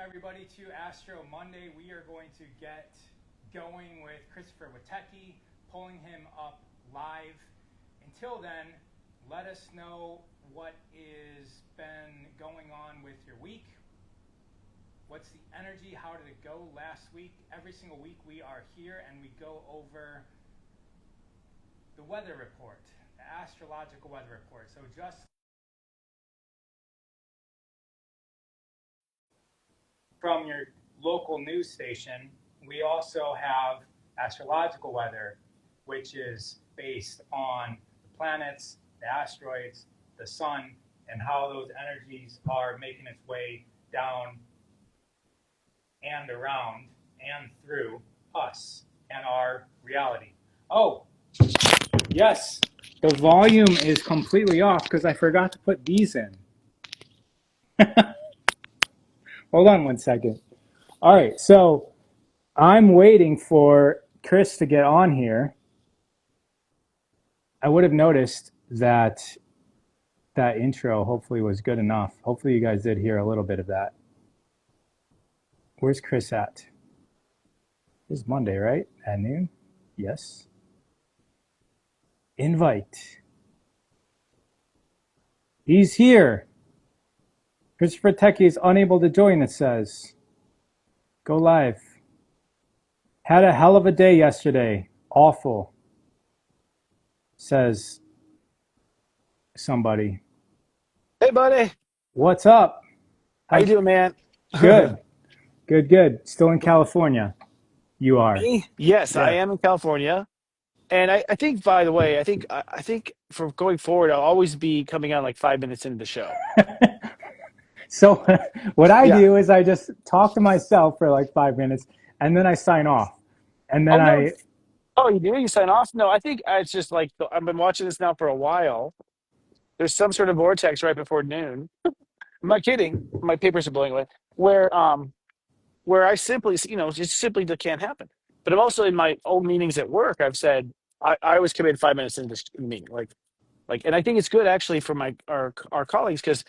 everybody to Astro Monday. We are going to get going with Christopher Witecki, pulling him up live. Until then, let us know what is been going on with your week. What's the energy? How did it go last week? Every single week we are here and we go over the weather report, the astrological weather report. So just from your local news station, we also have astrological weather, which is based on the planets, the asteroids, the sun, and how those energies are making its way down and around and through us and our reality. Oh, yes, the volume is completely off because I forgot to put these in. Hold on one second. All right, so I'm waiting for Chris to get on here. I would have noticed that that intro hopefully was good enough. Hopefully you guys did hear a little bit of that. Where's Chris at? It's Monday, right? At noon? Yes. Invite. He's here. Christopher Witecki is unable to join, it says. Go live. Had a hell of a day yesterday. Awful. Says somebody. Hey, buddy. What's up? How you doing, man? Good. Good. Still in California. You are. Me? Yes, I Yeah. am in California. And I think, by the way, I think for going forward, I'll always be coming on like 5 minutes into the show. So what I Yeah. do is I just talk to myself for like 5 minutes and then I sign off. And Oh, then no. I, Oh, you do? You sign off? No, I think it's just like I've been watching this now for a while. There's some sort of vortex right before noon. I'm not kidding. My papers are blowing away. Where I simply, just simply that can't happen. But I'm also in my own meetings at work. I've said I always come in 5 minutes into the meeting, and I think it's good actually for our colleagues because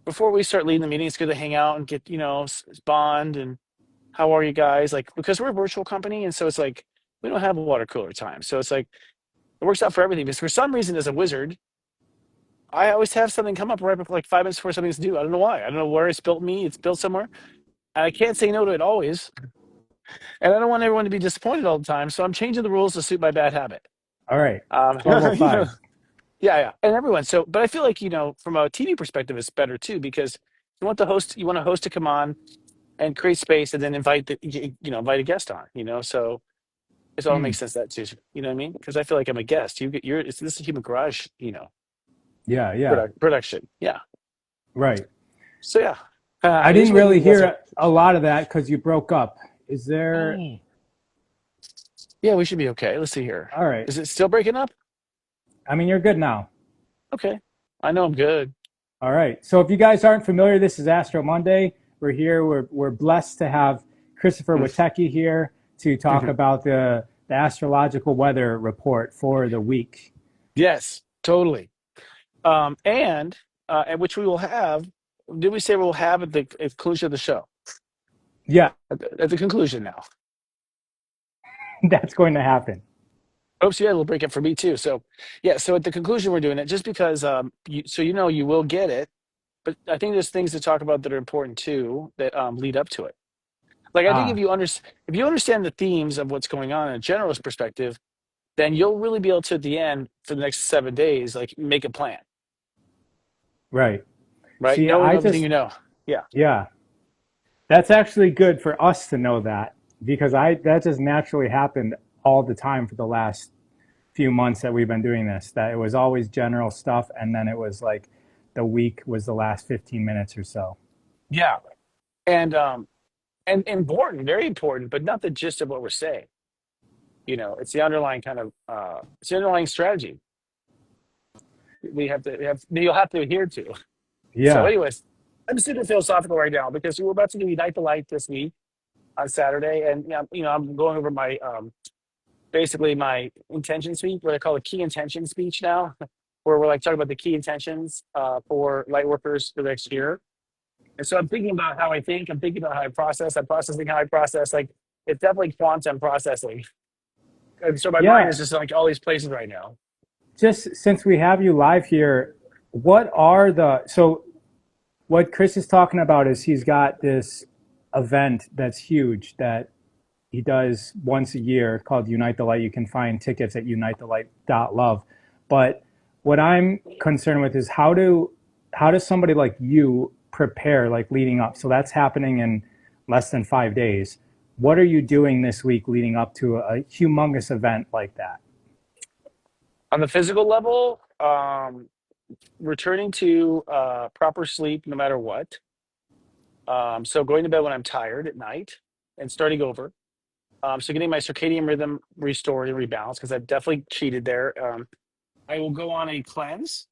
before we start leading the meeting, it's good to hang out and get bond and how are you guys, like, because we're a virtual company, and so it's like we don't have a water cooler time, so it's like it works out for everything. Because for some reason, as a wizard, I always have something come up right before, like 5 minutes before something's due. I don't know why. I don't know where it's built me. It's built somewhere, and I can't say no to it always. And I don't want everyone to be disappointed all the time, so I'm changing the rules to suit my bad habit. all right, You know, 12:05. yeah, and everyone. So, but I feel like from a TV perspective, it's better too because you want a host to come on and create space, and then invite a guest on. So it all Hmm. makes sense that too. You know what I mean? Because I feel like I'm a guest. This is a human garage. Yeah. Production. Yeah. Right. So yeah, I it is didn't what it really is. That's right. hear a lot of that because you broke up. Is there, Oh. Yeah, we should be okay. Let's see here. all right. Is it still breaking up? I mean, you're good now. Okay, I know I'm good. All right. So if you guys aren't familiar, this is Astro Monday. We're here. We're blessed to have Christopher Witecki here to talk about the astrological weather report for the week. Yes, totally. And which we will have. Did we say we'll have at the conclusion of the show? Yeah, At the conclusion now. that's going to happen. Oh, so yeah, it'll break it for me too. So yeah, so at the conclusion we're doing it just because you will get it, but I think there's things to talk about that are important too that lead up to it. Like I think Ah, if you understand the themes of what's going on in a generalist perspective, then you'll really be able to at the end for the next 7 days, like make a plan, right. right? See, Knowing I everything just, you know. Yeah. yeah, that's actually good for us to know that because that just naturally happened all the time for the last few months that we've been doing this, that it was always general stuff. And then it was like the week was the last 15 minutes or so. Yeah. And important, very important, but not the gist of what we're saying. It's the underlying it's the underlying strategy you'll have to adhere to. So, Yeah. anyways, I'm super philosophical right now because we're about to do Unite the Light this week on Saturday, and I'm going over my basically my intention speech, what I call a key intention speech now, where we're like talking about the key intentions for light workers for next year. And so I'm thinking about how I think. I'm thinking about how I process. I'm processing how I process. Like it's definitely quantum processing. And so my mind Yeah, is just like all these places right now. just since we have you live here, so what Chris is talking about is he's got this event that's huge that he does once a year called Unite the Light. You can find tickets at unitethelight.love. But what I'm concerned with is how does somebody like you prepare like leading up? So that's happening in less than 5 days. What are you doing this week leading up to a humongous event like that? On the physical level, returning to proper sleep no matter what. So going to bed when I'm tired at night and starting over. So getting my circadian rhythm restored and rebalanced because I've definitely cheated there. I will go on a cleanse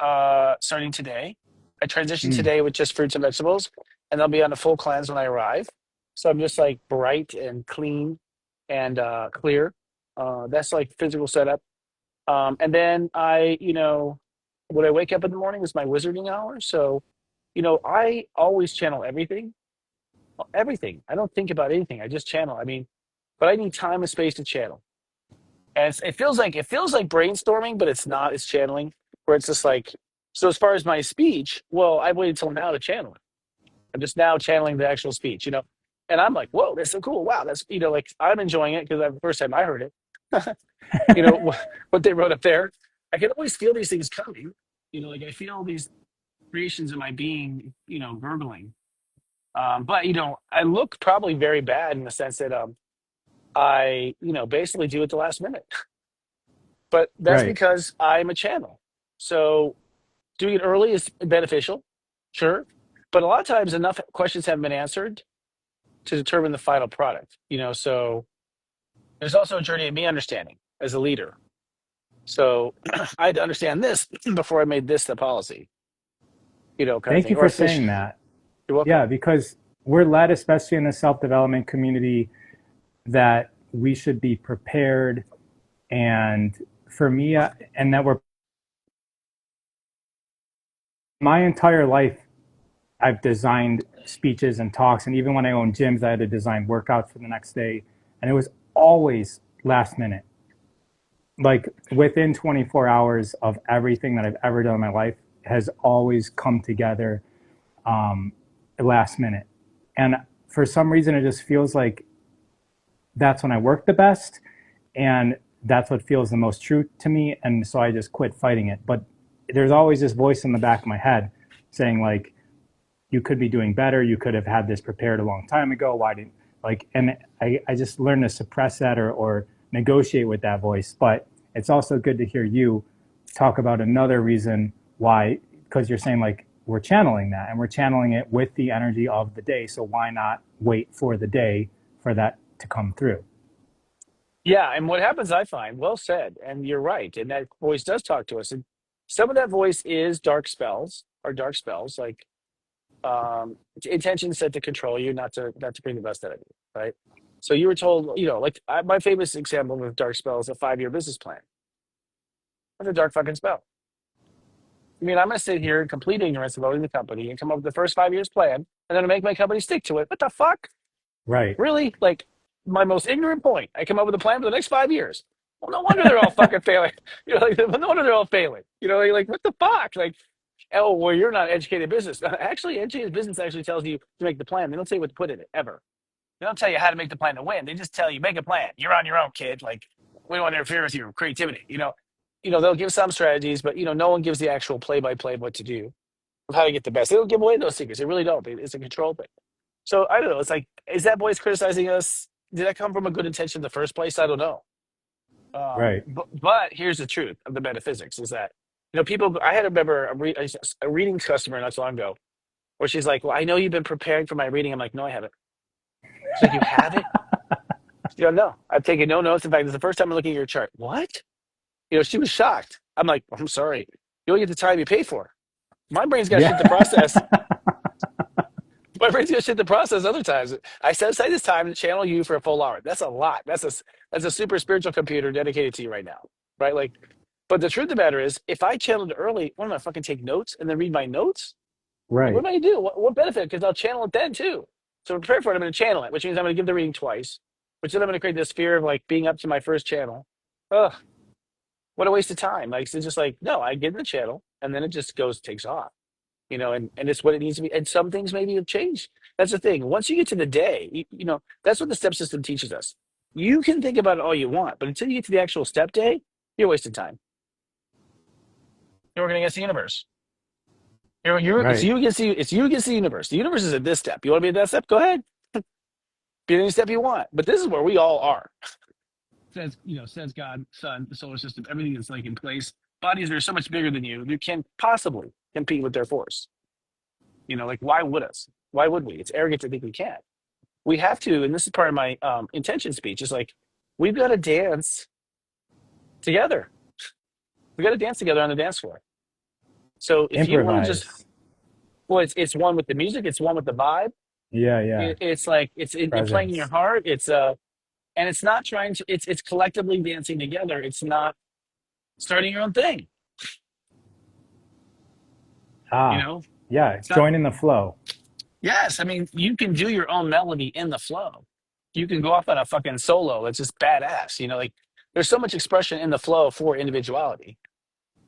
starting today. I transition Mm, today with just fruits and vegetables, and I'll be on a full cleanse when I arrive. So I'm just like bright and clean and clear. That's like physical setup. And then when I wake up in the morning is my wizarding hour. So, I always channel everything, everything. I don't think about anything. I just channel. I mean, but I need time and space to channel. And it feels like brainstorming, but it's not. It's channeling, where it's just like. So as far as my speech, well, I waited till now to channel it. I'm just now channeling the actual speech, and I'm like, whoa, that's so cool. Wow, that's like I'm enjoying it because the first time I heard it, what they wrote up there. I can always feel these things coming. Like I feel these creations in my being, gurgling. But I look probably very bad in the sense that I, basically do it the last minute. But that's right. because I'm a channel. So doing it early is beneficial, sure. But a lot of times enough questions haven't been answered to determine the final product, so there's also a journey of me understanding as a leader. So I had to understand this before I made this the policy, kind of Thank thing. you Or for a fish. saying that. You're Yeah, welcome. because we're led, especially in the self development community, that we should be prepared. And for me, and that we're my entire life, I've designed speeches and talks. And even when I owned gyms, I had to design workouts for the next day. And it was always last minute. Like within 24 hours of everything that I've ever done in my life has always come together um, last minute. And for some reason, it just feels like that's when I work the best. And that's what feels the most true to me. And so I just quit fighting it. But there's always this voice in the back of my head saying, like, you could be doing better. You could have had this prepared a long time ago. Why didn't, like, and I just learned to suppress that or negotiate with that voice. But it's also good to hear you talk about another reason why, because you're saying, like, we're channeling that and we're channeling it with the energy of the day. So why not wait for the day for that to come through? Yeah, and what happens, I find, well said, and you're right, and that voice does talk to us, and some of that voice is dark spells, like intention set to control you, not to bring the best out of you, right? So you were told, like my famous example of dark spell is a 5-year business plan. That's a dark fucking spell. I mean, I'm going to sit here in complete ignorance of owning the company and come up with the first 5 years plan, and then make my company stick to it. What the fuck? Right. Really? Like my most ignorant point. I come up with a plan for the next 5 years. Well, no wonder they're all fucking failing. No wonder they're all failing. Like what the fuck? Like, oh, well, you're not educated business. Actually, educated business actually tells you to make the plan. They don't tell you what to put in it ever. They don't tell you how to make the plan to win. They just tell you make a plan. You're on your own, kid. Like we don't want to interfere with your creativity. They'll give some strategies, but no one gives the actual play by play of what to do, of how to get the best. They don't give away those secrets. They really don't. It's a control thing. So I don't know. It's like, is that voice criticizing us? Did that come from a good intention in the first place? I don't know. Right. But here's the truth of the metaphysics: is that people. I had remember a reading customer not so long ago where she's like, "Well, I know you've been preparing for my reading." I'm like, "No, I haven't." She's like, "You haven't?" No. I've taken no notes. In fact, it's the first time I'm looking at your chart. What? She was shocked. I'm like, "I'm sorry. You don't get the time you pay for. My brain's got Yeah. shit to process." My brain's gonna shit the process other times. I set aside this time to channel you for a full hour. That's a lot. That's a super spiritual computer dedicated to you right now, right? Like, but the truth of the matter is, if I channeled early, what am I fucking take notes and then read my notes? Like, what Right. am I going to do? What benefit? Because I'll channel it then too. So to prepare for it, I'm going to channel it, which means I'm going to give the reading twice, which then I'm going to create this fear of like being up to my first channel. Ugh, what a waste of time. Like, it's just like, no, I get in the channel and then it just goes, takes off, and it's what it needs to be. And some things maybe have changed. That's the thing. Once you get to the day, that's what the step system teaches us. You can think about it all you want, but until you get to the actual step day, you're wasting time. You're working against the universe. It's Right. you against it's you against the universe. The universe is at this step. You want to be at that step? Go ahead. Be at any step you want. But this is where we all are. Says God, Sun, the solar system, everything is like in place. Bodies that are so much bigger than you can possibly compete with their force. Like why would us? Why would we? It's arrogant to think we can't. We have to, and this is part of my intention speech, is like we've got to dance together. We got to dance together on the dance floor. So if you want to just, Improvise. well, it's one with the music, it's one with the vibe. Yeah, yeah. It's like it's playing in your Presence. heart. And it's not trying to. It's collectively dancing together. It's not starting your own thing. You Ah, know, yeah. it's not. Join in the flow. Yes, I mean you can do your own melody in the flow. You can go off on a fucking solo. It's just badass. Like there's so much expression in the flow for individuality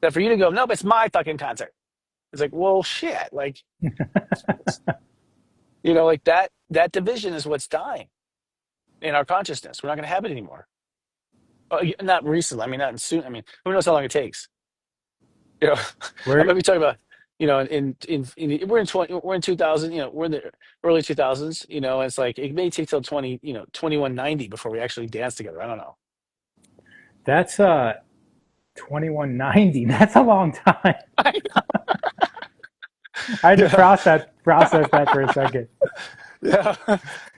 that for you to go, no, but it's my fucking concert. It's like, well, shit. Like like that division is what's dying in our consciousness. We're not going to have it anymore. Not recently. I mean, not in soon. I mean, who knows how long it takes? You know, I might We're be talking about, we're in 2000. We're in the early 2000s. It's like it may take till 2190 before we actually dance together. I don't know. that's 2190. That's a long time. I had to Yeah, process that for a second. yeah,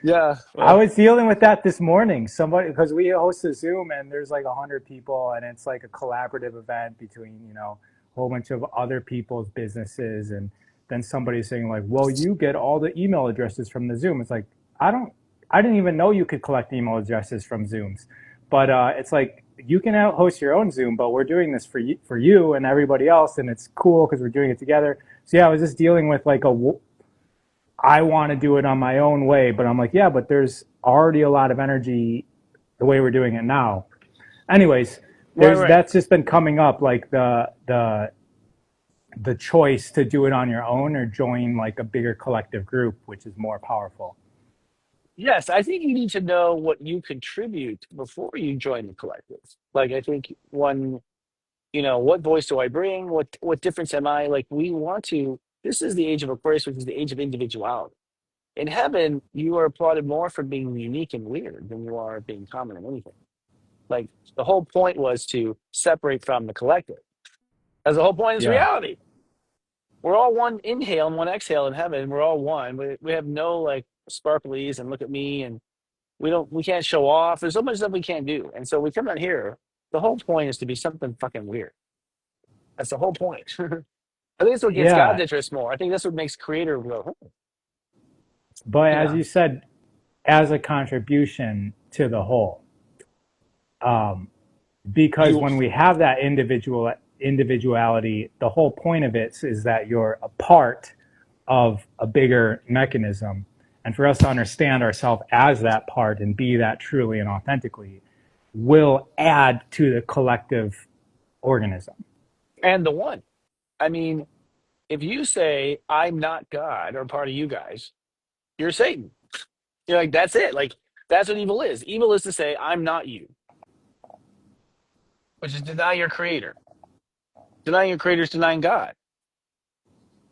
yeah. I Well, was dealing with that this morning. Somebody, because we host a Zoom and there's like 100 people, and it's like a collaborative event between a whole bunch of other people's businesses, and then somebody's saying like, "Well, you get all the email addresses from the Zoom." It's like I don't, I didn't even know you could collect email addresses from Zooms, but it's like you can host your own Zoom, but we're doing this for you and everybody else, and it's cool because we're doing it together. So yeah, I was just dealing with like I want to do it on my own way, but I'm like, yeah, but there's already a lot of energy the way we're doing it now. Anyways, right, there's right. that's just been coming up, like the choice to do it on your own or join like a bigger collective group, which is more powerful. Yes, I think you need to know what you contribute before you join the collective. Like, I think what voice do I bring? What difference am I? Like, we want to. This is the age of Aquarius, which is the age of individuality. In heaven, you are applauded more for being unique and weird than you are being common and anything. Like the whole point was to separate from the collective. That's the whole point of this Yeah, reality. We're all one inhale and one exhale in heaven. We're all one. We have no like sparklies and look at me and we can't show off. There's so much stuff we can't do. And so we come out here. The whole point is to be something fucking weird. That's the whole point. I think that's what gets God's yeah. interest more. I think that's what makes creator go, "Hmm, But as yeah, you said, as a contribution to the whole, um, because you when we have that individuality, the whole point of it is that you're a part of a bigger mechanism. And for us to understand ourselves as that part and be that truly and authentically will add to the collective organism. and the one. I mean, if you say I'm not God or part of you guys, you're Satan. You're like, that's it. Like, that's what evil is. Evil is to say, I'm not you, which is deny your creator. Denying your creator is denying God.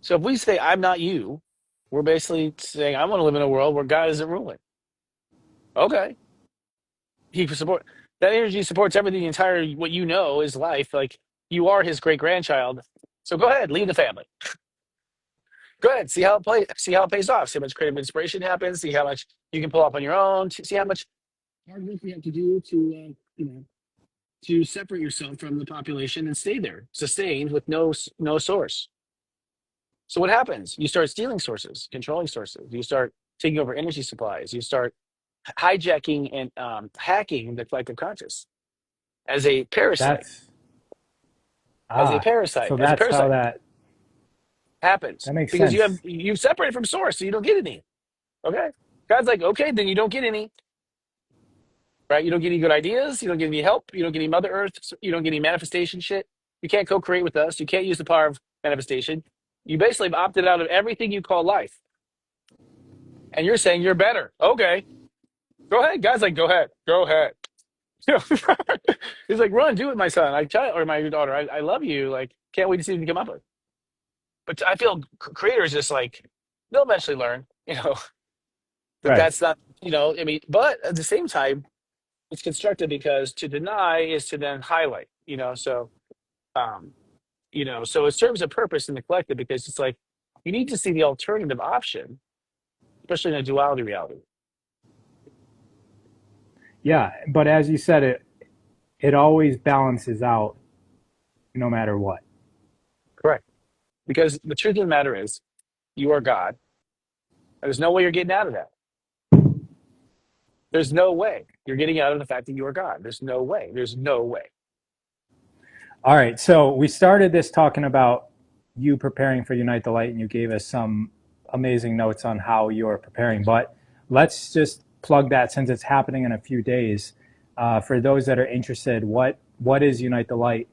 So if we say, I'm not you, we're basically saying, I want to live in a world where God isn't ruling. Okay. That energy supports everything, the entire, what is life. Like, you are his great grandchild. So go ahead, lead the family. Go ahead, see how it pays off. See how much creative inspiration happens. See how much you can pull off on your own. See how much hard work we have to do to separate yourself from the population and stay there, sustained with no source. So what happens? You start stealing sources, controlling sources. You start taking over energy supplies. You start hijacking and hacking the collective conscious as a parasite, That's, ah, so as a that's how parasite. that, happens That makes because sense. you've separated from source, so you don't get any. Okay. God's like, okay, then you don't get any, right? You don't get any good ideas. You don't get any help. You don't get any Mother Earth. You don't get any manifestation shit. You can't co-create with us. You can't use the power of manifestation. You basically have opted out of everything you call life. And you're saying you're better. Okay. Go ahead. God's like, go ahead. Go ahead. You know, he's like, run, do it, my son. Or my daughter, I love you. Like, can't wait to see what you come up with. But I feel creators just like, they'll eventually learn, that Right. that's not, I mean, but at the same time, it's constructive because to deny is to then highlight, um, so it serves a purpose in the collective because it's like you need to see the alternative option, especially in a duality reality. Yeah, but as you said, it always balances out no matter what. Correct. Because the truth of the matter is, you are God. There's no way you're getting out of that. There's no way you're getting out of the fact that you are God. There's no way. There's no way. All right, so we started this talking about you preparing for Unite the Light, and you gave us some amazing notes on how you're preparing. But let's just plug that since it's happening in a few days. For those that are interested, what is Unite the Light?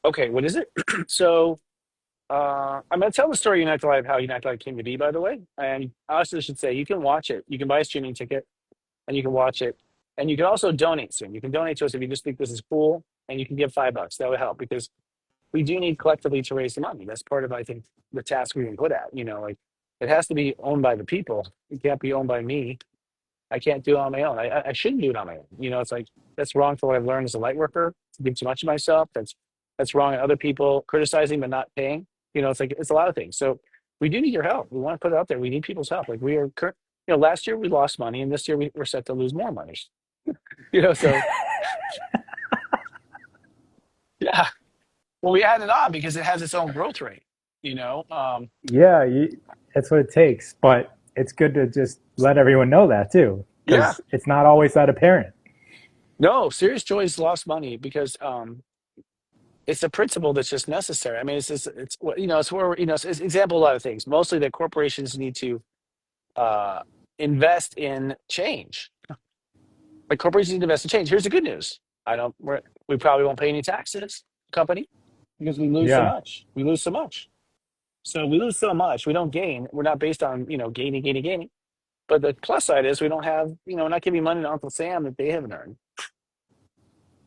Okay, what is it? So I'm going to tell the story of Unite the Light, how Unite the Light came to be, by the way. And I also should say, you can watch it. You can buy a streaming ticket and you can watch it. And you can also donate soon. You can donate to us if you just think this is cool and you can give $5. That would help because we do need collectively to raise the money. That's part of, I think, the task we've been put at. Like it has to be owned by the people. It can't be owned by me. I can't do it on my own. I shouldn't do it on my own. It's like that's wrong for what I've learned as a light worker to give too much of myself. That's wrong. Other people criticizing but not paying. It's like it's a lot of things. So we do need your help. We want to put it out there. We need people's help. Like we are current. Last year we lost money, and this year we're set to lose more money. So yeah. Well, we add it on because it has its own growth rate. You know. Yeah, that's what it takes. But it's good to just let everyone know that too, Yeah. because it's not always that apparent. No, Serious Joy's lost money because it's a principle that's just necessary. I mean, it's where it's example a lot of things. Mostly that corporations need to uh, invest in change. Like corporations need to invest in change. Here's the good news: I don't. We probably won't pay any taxes, company, because we lose so Yeah. much. We lose so much. So we lose so much. We don't gain. We're not based on gaining, gaining, gaining. But the plus side is we don't have we're not giving money to Uncle Sam that they haven't earned.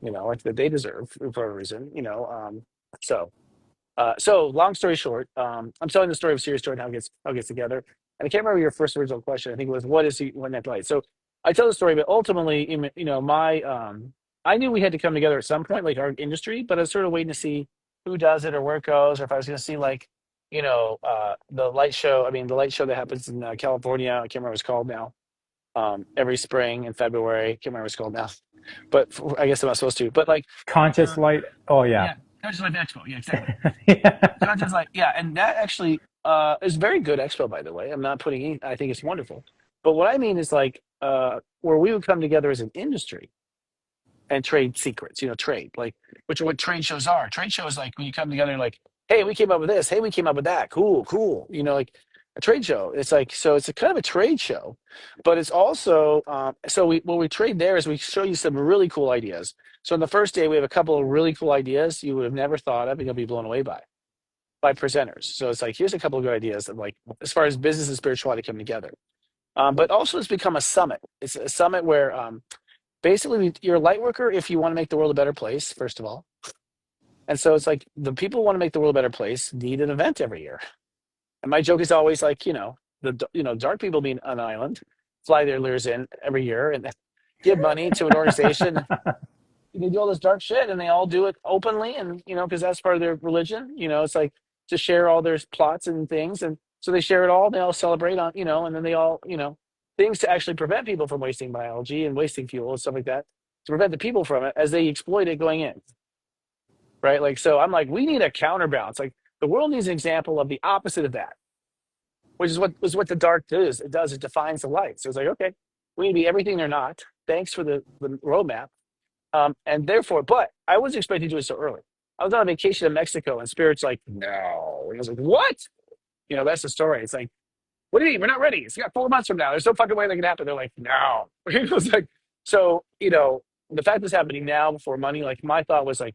Like that they deserve for whatever reason. So. So long story short, I'm telling the story of Serious Joy and how it gets together. And I can't remember your first original question. I think it was what Net Light. So I tell the story, but ultimately, my I knew we had to come together at some point, like our industry, but I was sort of waiting to see who does it or where it goes, or if I was going to see like the light show. I mean, the light show that happens in California. I can't remember what it's called now. Every spring in February. I can't remember what it's called now, but I guess I'm not supposed to. But like. Conscious light. Oh yeah. Yeah, Conscious Life Expo. Yeah, exactly. Yeah. Conscious Life. Yeah, and that actually is a very good expo, by the way. I'm not putting any, I think it's wonderful. But what I mean is like where we would come together as an industry and trade secrets, trade, like, which are what trade shows are. Trade shows like when you come together and like, hey, we came up with this. Hey, we came up with that. Cool, cool. Like a trade show. It's like, so it's a kind of a trade show, but it's also, so what we trade there is we show you some really cool ideas. So on the first day, we have a couple of really cool ideas you would have never thought of and you'll be blown away by presenters. So it's like, here's a couple of good ideas that like, as far as business and spirituality come together. But also it's become a summit. It's a summit where basically you're a light worker if you want to make the world a better place, first of all. And so it's like the people who want to make the world a better place need an event every year. And my joke is always like, dark people being on an island, fly their lures in every year and give money to an organization. They do all this dark shit and they all do it openly and because that's part of their religion. It's like to share all their plots and things, and so they share it all and they all celebrate on and then they all things to actually prevent people from wasting biology and wasting fuel and stuff like that, to prevent the people from it as they exploit it going in, right? Like, so I'm like, we need a counterbalance. Like the world needs an example of the opposite of that, which is what the dark does. It defines the light. So it's like, okay, we need to be everything they're not. Thanks for the roadmap. And therefore, but I was expecting to do it so early. I was on vacation in Mexico, and Spirit's like, no. And I was like, what? That's the story. It's like, what do you mean? We're not ready. It's got 4 months from now. There's no fucking way that can happen. They're like, no. It was like, so, the fact that's happening now before money, like my thought was like,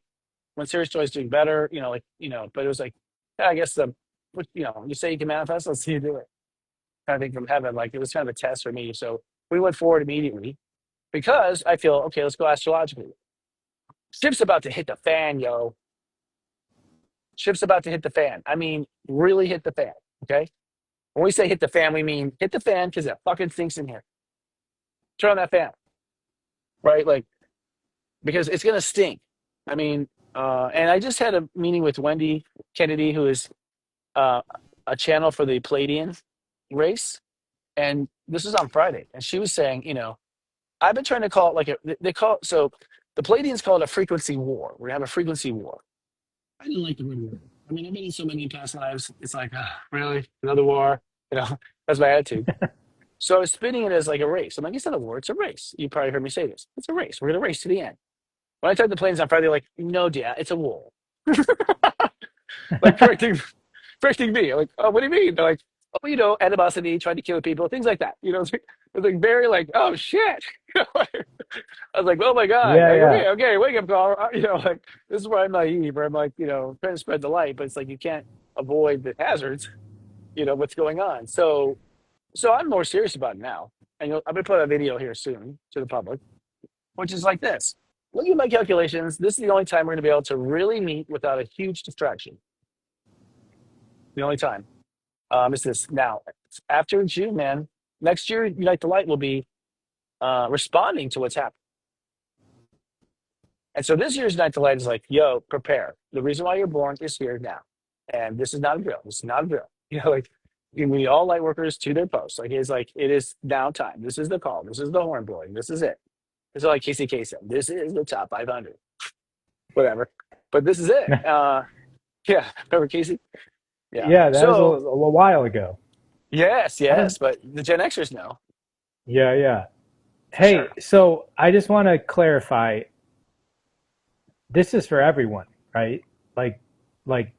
when Serious Joy is doing better, but it was like, yeah, I guess you say you can manifest, let's see you do it. Kind of thing from heaven. Like it was kind of a test for me. So we went forward immediately because I feel, okay, let's go astrologically. Ship's about to hit the fan, yo. Ship's about to hit the fan. I mean, really hit the fan. Okay. When we say hit the fan, we mean hit the fan because it fucking stinks in here. Turn on that fan. Right? Like, because it's gonna stink. I mean, and I just had a meeting with Wendy Kennedy, who is uh, a channel for the Palladian race, and this was on Friday, and she was saying, I've been trying to call it like they call it, so the Palladians call it a frequency war. We're gonna have a frequency war. I didn't like the word war. I mean, I've been in so many past lives. It's like, really, another war? That's my attitude. So I was spinning it as like a race. I'm like, it's not a war, it's a race. You probably heard me say this. It's a race. We're gonna race to the end. When I told the planes on Friday, they're like, no, Dad, it's a war. Like correcting me. I'm like, oh, what do you mean? They're like, oh, animosity, trying to kill people, things like that. It's like very like, oh shit. I was like, oh my God. Yeah, Like, yeah. okay, wake up call. Like this is where I'm naive, where I'm like, trying to spread the light, but it's like you can't avoid the hazards, what's going on. So I'm more serious about it now. And I'm gonna put a video here soon to the public, which is like this. Look at my calculations. This is the only time we're gonna be able to really meet without a huge distraction. The only time. Is this now after June, man. Next year, Unite the Light will be responding to what's happening. And so this year's Unite the Light is like, yo, prepare. The reason why you're born is here now. And this is not a drill. This is not a drill. We need all light workers to their posts. Like, it's like, it is now time. This is the call. This is the horn blowing. This is it. It's like KCK said, this is the top 500. Whatever. But this is it. Yeah. Remember Casey? Yeah. Yeah, that was So, a while ago. I don't. yes. But the Gen Xers know Yeah, yeah. for Hey, sure. so I just want to clarify. This is for everyone, right? Like, like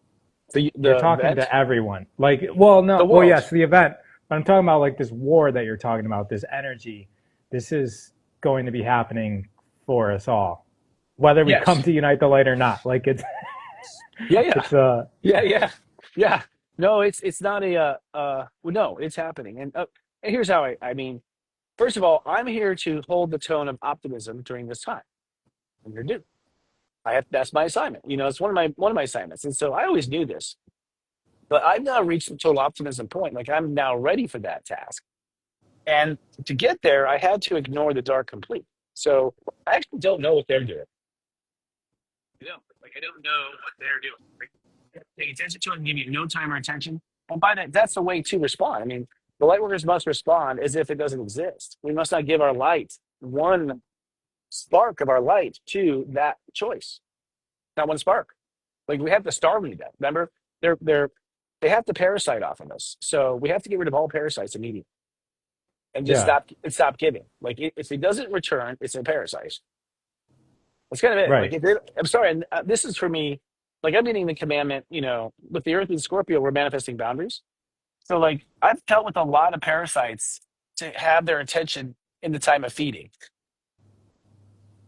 you're The talking event, to everyone. Like, well, the no, well, world. yes, the event. But I'm talking about like this war that you're talking about, this energy. This is going to be happening for us all, whether we come Yes. to Unite the Light or not. Like Yeah, yeah. it's a Yeah. No, it's not well, no, it's happening. And here's how I mean, first of all, I'm here to hold the tone of optimism during this time. I'm here to do. That's my assignment. It's one of my assignments. And so I always knew this, but I've now reached the total optimism point. Like I'm now ready for that task. And to get there, I had to ignore the dark completely. So I actually don't know what they're doing. Like I don't know what they're doing. Like, pay attention to it and give you no time or attention. And by that's the way to respond. I mean, the light workers must respond as if it doesn't exist. We must not give our light, one spark of our light, to that choice. Not one spark. Like we have to starve them. Remember, they have to parasite off of us. So we have to get rid of all parasites immediately and just yeah, stop giving. Like if it doesn't return, it's a parasite. That's kind of it. Like right. I'm sorry, and this is for me. Like I'm getting the commandment. With the Earth and Scorpio, we're manifesting boundaries. So like I've dealt with a lot of parasites to have their attention in the time of feeding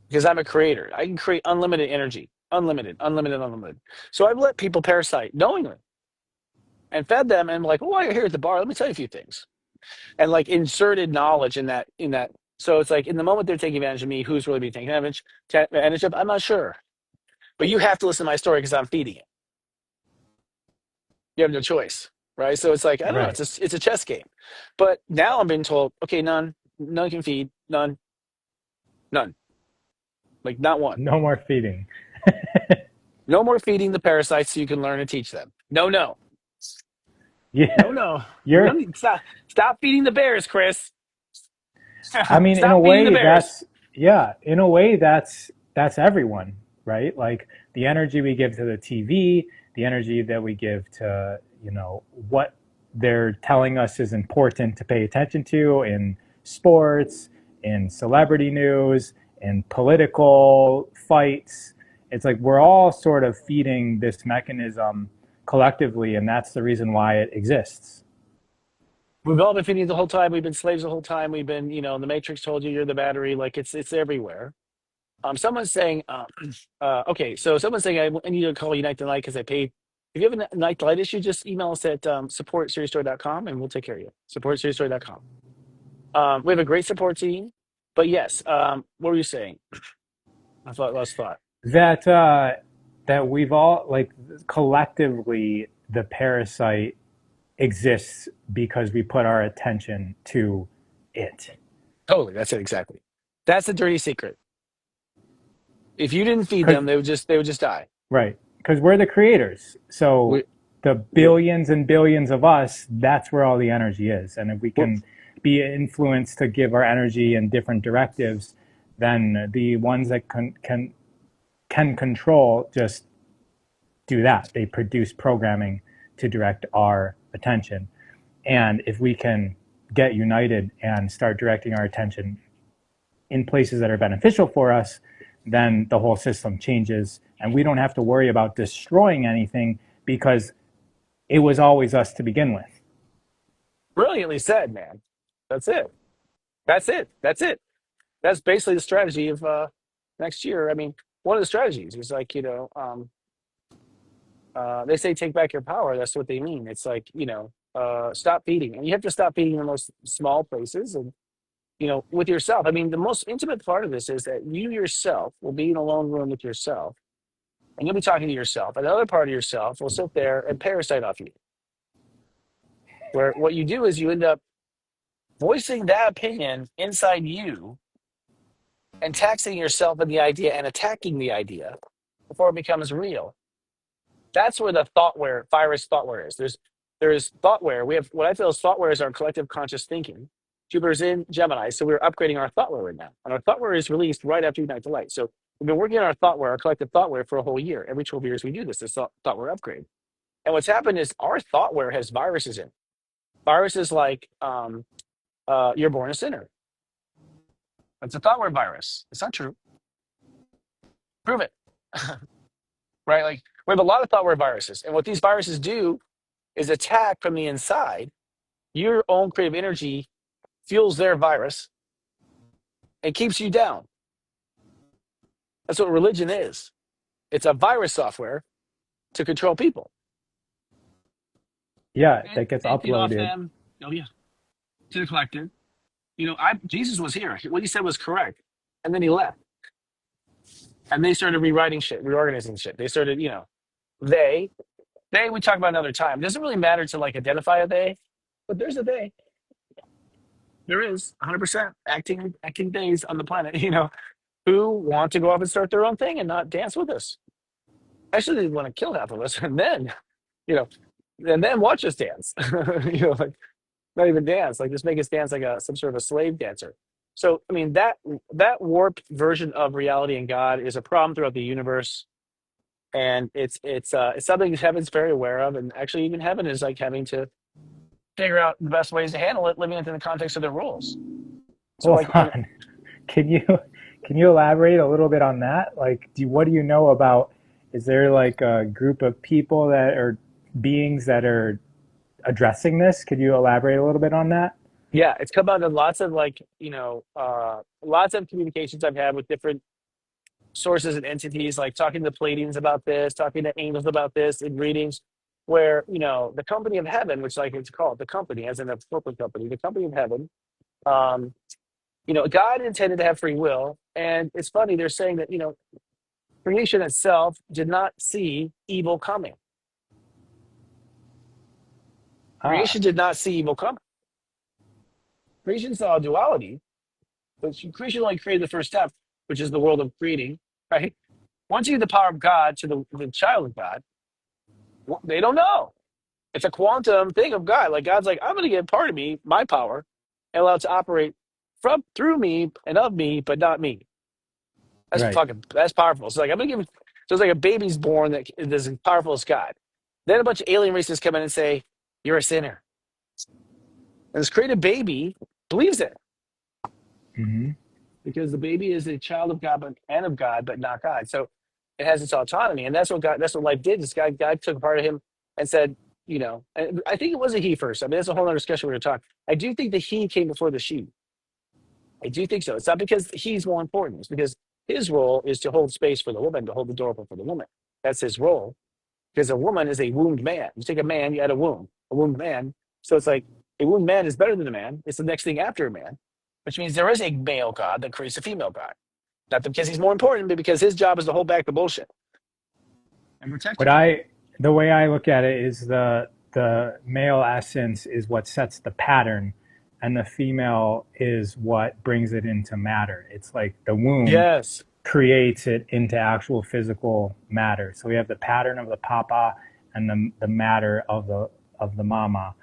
because I'm a creator. I can create unlimited energy, unlimited, unlimited, unlimited. So I've let people parasite knowingly and fed them, and like, oh, while you're here at the bar, let me tell you a few things, and like inserted knowledge in that. So it's like in the moment they're taking advantage of me, who's really being taken advantage of? I'm not sure. But you have to listen to my story because I'm feeding it. You have no choice, right? So it's like I don't know. Right. It's a chess game. But now I'm being told, okay, none can feed, none, like not one. No more feeding. No more feeding the parasites so you can learn and teach them. No, no, Yeah, no, no. you're. Stop feeding the bears, Chris. I mean, in a Stop feeding the way, bears. in a way, that's everyone, right? Like the energy we give to the TV, the energy that we give to, what they're telling us is important to pay attention to in sports, in celebrity news, in political fights. It's like we're all sort of feeding this mechanism collectively, and that's the reason why it exists. We've all been feeding the whole time. We've been slaves the whole time. We've been, the Matrix told you you're the battery. Like it's everywhere. Someone's saying, okay, so someone's saying I need to call Unite the Light because I paid. If you have a Unite the Light issue, just email us at support.seriesstory.com and we'll take care of you. Support.seriesstory.com. We have a great support team. But yes, what were you saying? I thought lost thought. That that we've all like collectively the parasite exists because we put our attention to it. Totally, that's it exactly. That's the dirty secret. If you didn't feed Because them, they would just die. right, because we're the creators. So We, the we're, billions and billions of us, that's where all the energy is. And if we we're, can be influenced to give our energy in different directives, then the ones that can control just do that. They produce programming to direct our attention. And if we can get united and start directing our attention in places that are beneficial for us, then the whole system changes. And we don't have to worry about destroying anything because it was always us to begin with. brilliantly said, man. That's it. That's it. That's it. That's basically the strategy of next year. I mean, one of the strategies is like, they say take back your power. That's what they mean. It's like, stop feeding. And you have to stop feeding in those small places and, with yourself. I mean, the most intimate part of this is that you yourself will be in a lone room with yourself and you'll be talking to yourself. Another part of yourself will sit there and parasite off you. Where what you do is you end up voicing that opinion inside you and taxing yourself in the idea and attacking the idea before it becomes real. That's where the thoughtware, virus thoughtware is. There's thoughtware. We have what I feel is thoughtware is our collective conscious thinking. Jupiter's in Gemini, so we're upgrading our thoughtware right now. And our thoughtware is released right after Unite the Light. So we've been working on our thoughtware, our collective thoughtware for a whole year. Every 12 years we do this thoughtware upgrade. And what's happened is our thoughtware has viruses in it. Viruses like you're born a sinner. That's a thoughtware virus. It's not true. Prove it. Right? Like we have a lot of thoughtware viruses. And what these viruses do is attack from the inside. Your own creative energy fuels their virus and keeps you down. That's what religion is. It's a virus software to control people. Yeah, And that gets feed off uploaded. them. Oh yeah. To the collective. Jesus was here. What he said was correct. And then he left. And they started rewriting shit, reorganizing shit. They started, they we talk about another time. It doesn't really matter to like identify a they, but there's a they. There is 100% acting days on the planet, who want to go off and start their own thing and not dance with us. Actually, they want to kill half of us, and then, you know, and then watch us dance. Like not even dance, like just make us dance like some sort of a slave dancer. So, I mean, that warped version of reality and God is a problem throughout the universe, and it's something heaven's very aware of, and actually, even heaven is like having to figure out the best ways to handle it, living within the context of their rules. So, Hold like, on. Can you can you elaborate a little bit on that? Like, what do you know about? Is there like a group of people that are beings that are addressing this? Could you elaborate a little bit on that? yeah, it's come out of lots of like, lots of communications I've had with different sources and entities, like talking to Pleiadians about this, talking to angels about this in readings, where the company of heaven, which like it's called the company, as in a corporate company, the company of heaven. Um, God intended to have free will, and it's funny they're saying that creation itself did not see evil coming. Ah, Creation did not see evil coming. Creation saw duality, but creation only created the first step, which is the world of creating, right? Once you give the power of God to the child of God, they don't know. It's a quantum thing of God. Like God's like, I'm going to give part of me, my power, and allow it to operate from through me and of me, but not me. right. That's powerful. So like I'm going to give. So it's like a baby's born that is as powerful as God. Then a bunch of alien races come in and say, you're a sinner. And this created baby believes it Hmm. because the baby is a child of God and of God, but not God. So It has its autonomy, and that's what life did. This guy took a part of him and said, and I think it was a he first. I mean, that's a whole other discussion we're going to talk. I do think the he came before the she. I do think so. It's not because he's more important. It's because his role is to hold space for the woman, to hold the door open for the woman. That's his role. Because a woman is a wombed man. You take a man, you add a wombed man. So it's like a wombed man is better than a man. It's the next thing after a man, which means there is a male god that creates a female god. Not because he's more important, but because his job is to hold back the bullshit and protect What you. the way I look at it is the male essence is what sets the pattern, and the female is what brings it into matter. It's like the womb Yes. creates it into actual physical matter. So we have the pattern of the papa and the matter of the mama.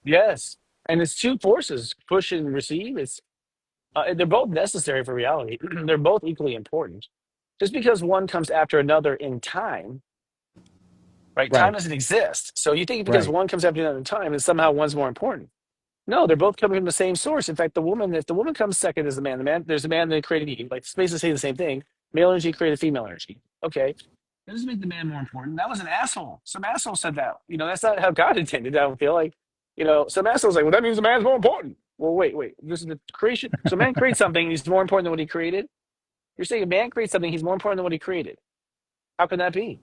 Yes. And it's two forces, push and receive. They're both necessary for reality. They're both equally important. Just because one comes after another in time, right? Time Right, doesn't exist. So you think because right. one comes after another in time, that somehow one's more important. No, they're both coming from the same source. In fact, if the woman comes second as there's a man that created Eve. Like spaces say the same thing. Male energy created female energy. Okay. That doesn't make the man more important. That was an asshole. Some asshole said that. That's not how God intended. I don't feel like, some asshole's like, well, that means the man's more important. Well, wait. This is the creation. So man creates something, he's more important than what he created. You're saying a man creates something, he's more important than what he created. How can that be?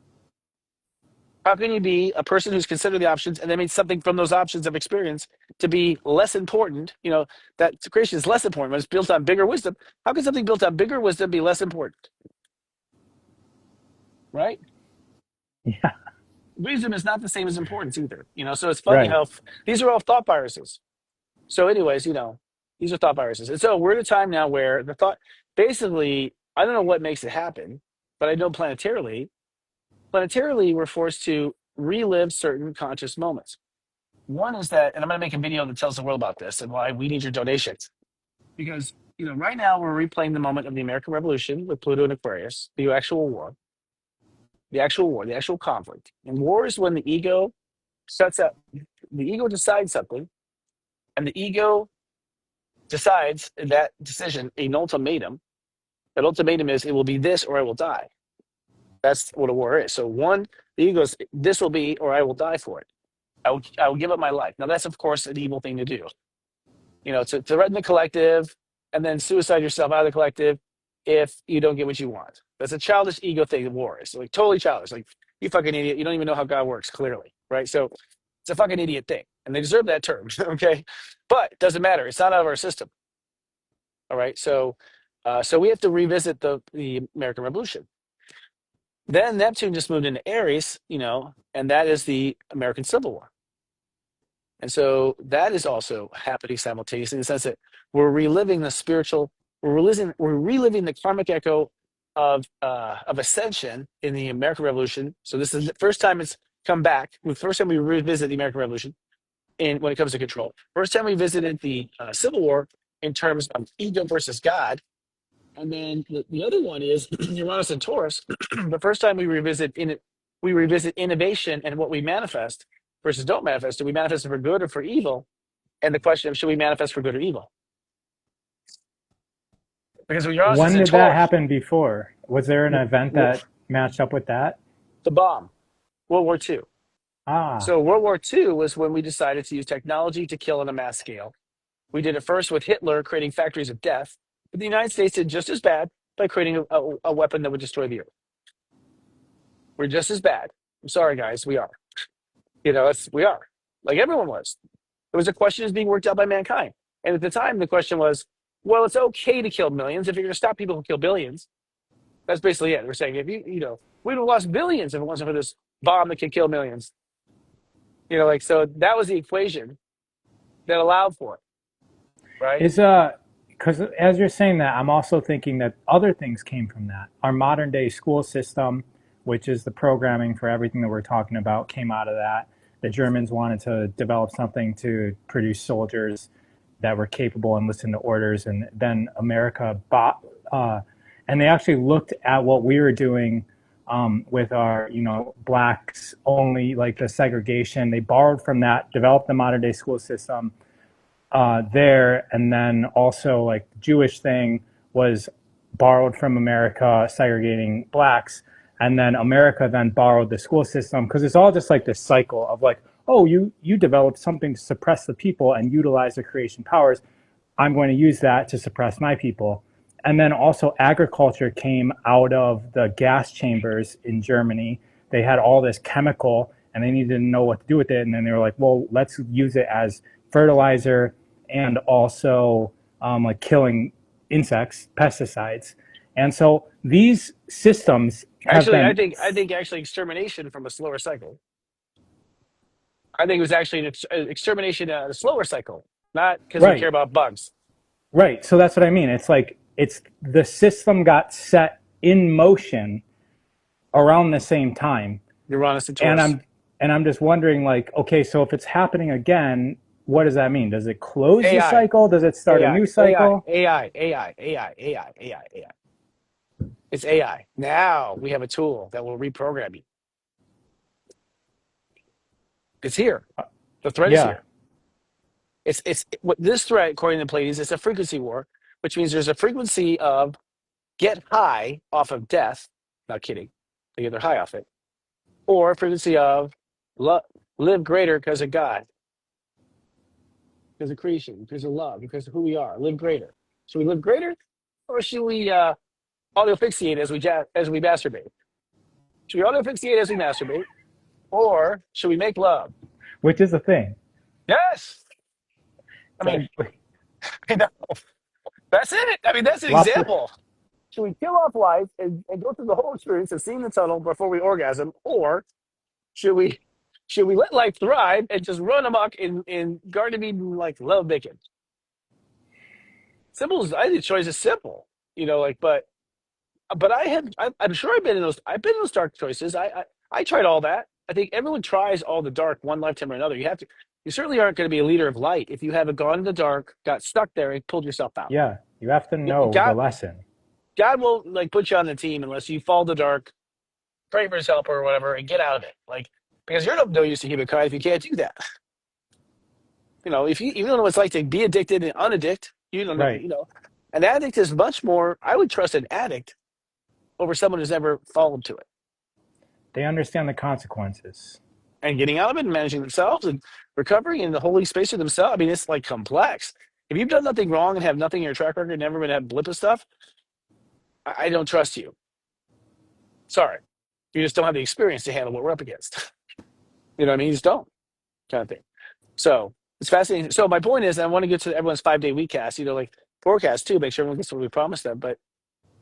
How can you be a person who's considered the options and then made something from those options of experience to be less important? That creation is less important when it's built on bigger wisdom. How can something built on bigger wisdom be less important? Right? Yeah, Wisdom is not the same as importance either. So it's funny right. how these are all thought viruses. So, anyways, these are thought viruses. And so we're at a time now where the thought basically, I don't know what makes it happen, but I know planetarily, we're forced to relive certain conscious moments. One is that, and I'm going to make a video that tells the world about this and why we need your donations. Because, right now we're replaying the moment of the American Revolution with Pluto and Aquarius, the actual conflict. And war is when the ego sets up, the ego decides something, and the ego decides that decision an ultimatum. That ultimatum is it will be this or I will die. That's what a war is. So one, the ego goes, this will be or I will die for it. I will give up my life. Now that's of course an evil thing to do. To threaten the collective and then suicide yourself out of the collective if you don't get what you want. That's a childish ego thing. War is like totally childish. Like you fucking idiot. You don't even know how God works. Clearly, right? So it's a fucking idiot thing, and they deserve that term. Okay, but it doesn't matter. It's not out of our system. All right. So we have to revisit the American Revolution. Then Neptune just moved into Aries, and that is the American Civil War. And so that is also happening simultaneously in the sense that we're reliving the spiritual, we're reliving the karmic echo of ascension in the American Revolution. So this is the first time it's come back. The first time we revisit the American Revolution when it comes to control. First time we visited the Civil War in terms of ego versus God. And then the other one is Uranus and Taurus. The first time we revisit innovation and what we manifest versus don't manifest. Do we manifest it for good or for evil? And the question of should we manifest for good or evil? Because when Uranus is When in did that Taurus, happen before? Was there an event that matched up with that? the bomb, World War II. Ah, So World War II was when we decided to use technology to kill on a mass scale. We did it first with Hitler creating factories of death, but the United States did just as bad by creating a weapon that would destroy the earth. We're just as bad. I'm sorry, guys, we are. We are. Like everyone was. It was a question that's being worked out by mankind. And at the time, the question was, well, it's okay to kill millions if you're going to stop people who kill billions. That's basically it. We're saying if we'd have lost billions if it wasn't for this bomb that could kill millions. So that was the equation that allowed for it, right? is because as you're saying that, I'm also thinking that other things came from that. Our modern day school system, which is the programming for everything that we're talking about, came out of that. The Germans wanted to develop something to produce soldiers that were capable and listen to orders, and then America bought, and they actually looked at what we were doing with our, blacks only, like the segregation. They borrowed from that, developed the modern day school system there, and then also like the Jewish thing was borrowed from America, segregating blacks, and then America then borrowed the school system because it's all just like this cycle of like, oh, you developed something to suppress the people and utilize the creation powers. I'm going to use that to suppress my people. And then also agriculture came out of the gas chambers in Germany. They had all this chemical and they needed to know what to do with it. And then they were like, well, let's use it as fertilizer and also like killing insects, pesticides. And so these systems have Actually, I been, think I think actually extermination from a slower cycle. I think it was actually an extermination a slower cycle, not because we care right, about bugs. right. So that's what I mean. It's like, it's the system got set in motion around the same time. Uranus and And Taurus. I'm just wondering, like, okay, so if it's happening again, what does that mean? Does it close the AI, cycle? Does it start a AI, new AI, cycle? AI, AI, AI, AI, AI, AI. It's AI. Now we have a tool that will reprogram you. It's here. The threat is Yeah. here. It's what this threat, according to Pleiades, it's a frequency war, which means there's a frequency of get high off of death. Not kidding. They get their high off it. Or a frequency of lo- live greater because of God, because of creation, because of love, because of who we are. Live greater. Should we live greater, or should we auto fixate as we masturbate? Should we auto fixate as we masturbate, or should we make love? Which is a thing. Yes. I It's mean, actually you know, that's it. I mean, that's an lots of, example. Should we kill off life and go through the whole experience of seeing the tunnel before we orgasm, or should we let life thrive and just run amok in Garden of Eden like love bacon? Simple as I think the choice is simple, like but I'm sure I've been in those dark choices. I tried all that. I think everyone tries all the dark one lifetime or another. You certainly aren't going to be a leader of light if you haven't gone in the dark, got stuck there, and pulled yourself out. yeah, you have to know the God lesson. God will like put you on the team unless you fall in the dark, pray for his help or whatever, and get out of it. Like because you're no use to humankind if you can't do that. If you don't know what it's like to be addicted and unaddict, you don't know. Right. An addict is much more. I would trust an addict over someone who's never fallen to it They understand the consequences. and getting out of it and managing themselves and recovering in the holy space of themselves. I mean, it's like complex. If you've done nothing wrong and have nothing in your track record, never been had blip of stuff, I don't trust you. Sorry, you just don't have the experience to handle what we're up against. You know what I mean? You just don't, kind of thing. So it's fascinating. So my point is, I want to get to everyone's 5-day week cast. Like forecast too. Make sure everyone gets what we promised them. But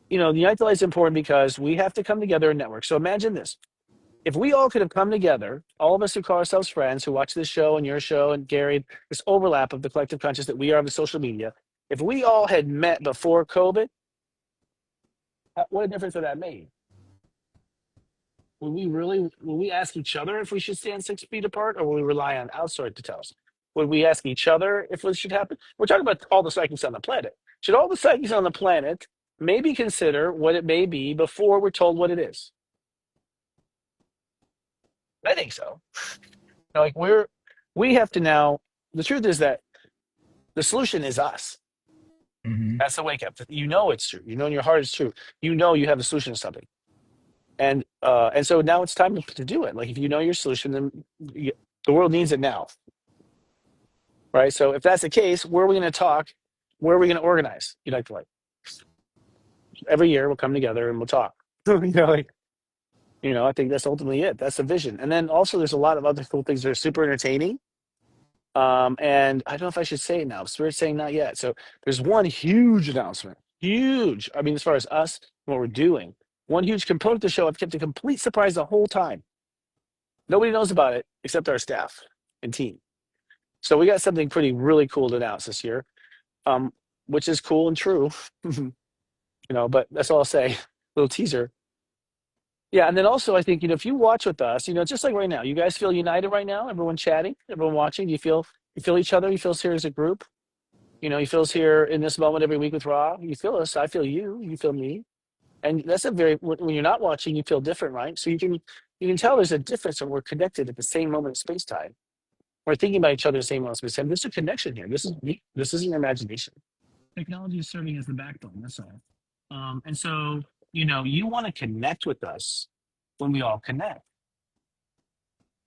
the Unite the Light is important because we have to come together and network. So imagine this. If we all could have come together, all of us who call ourselves friends, who watch this show and your show and Gary, this overlap of the collective conscious that we are of the social media, if we all had met before COVID, what a difference would that make? Would we ask each other if we should stand 6 feet apart, or will we rely on outside to tell us? Would we ask each other if this should happen? We're talking about all the psychics on the planet. Should all the psychics on the planet maybe consider what it may be before we're told what it is? I think so. Like we have to now. The truth is that the solution is us. Mm-hmm. That's the wake up. It's true. In your heart it's true. You have a solution to something, and so now it's time to do it. Like if you know your solution, then the world needs it now, right? So if that's the case, where are we going to talk? Where are we going to organize? Unite the Light. Every year we'll come together and we'll talk. I think that's ultimately it. That's the vision. And then also there's a lot of other cool things that are super entertaining. And I don't know if I should say it now. Spirit's saying not yet. So there's one huge announcement. Huge. I mean, as far as us, what we're doing. One huge component of the show I've kept a complete surprise the whole time. Nobody knows about it except our staff and team. So we got something really cool to announce this year, which is cool and true. But that's all I'll say. Little teaser. Yeah, and then also I think, if you watch with us, just like right now, you guys feel united right now, everyone chatting, everyone watching, you feel each other, you feel us here as a group, you feel us here in this moment every week with Rob, you feel us, I feel you feel me. And that's when you're not watching, you feel different, right? So you can tell there's a difference when we're connected at the same moment of space time. We're thinking about each other at the same moment of space time. There's a connection here. This isn't imagination. Technology is serving as the backbone, that's all. And so, you want to connect with us when we all connect,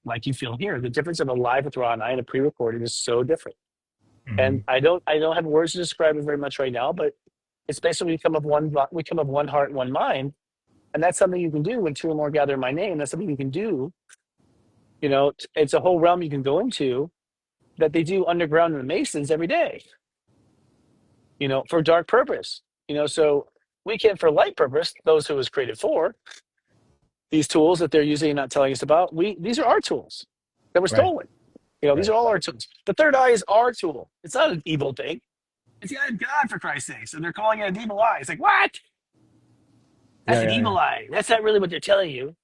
like you feel here. The difference of a live with Raw and I and a pre-recorded is so different. Hmm. And I don't have words to describe it very much right now, but it's basically we come of one heart and one mind. And that's something you can do when two or more gather in my name. That's something you can do. It's a whole realm you can go into that they do underground in the Masons every day, for dark purpose. So we can, for light purpose, those who it was created for, these tools that they're using and not telling us about, these are our tools that were Right. stolen. These Right. are all our tools. The third eye is our tool. It's not an evil thing. It's the eye of God, for Christ's sakes. And they're calling it an evil eye. It's like, what? That's Yeah. an Yeah. evil Yeah. eye. That's not really what they're telling you.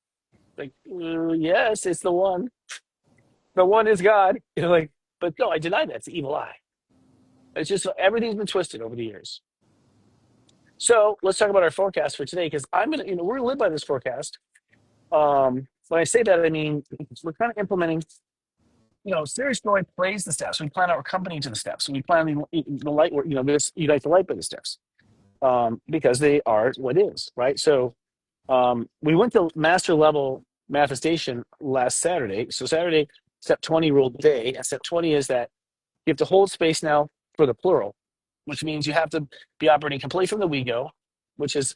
Like, yes, it's the one. The one is God. But no, I deny that. It's the evil eye. It's just everything's been twisted over the years. So let's talk about our forecast for today, because we're gonna live by this forecast. When I say that, I mean we're kind of implementing. Serious Joy plays the steps. We plan our company to the steps. We plan the light work. This unite the light by the steps, because they are what is, right. So we went to master level manifestation last Saturday. So Saturday, step 20 ruled the day, and step 20 is that you have to hold space now for the plural, which means you have to be operating completely from the we go, which is,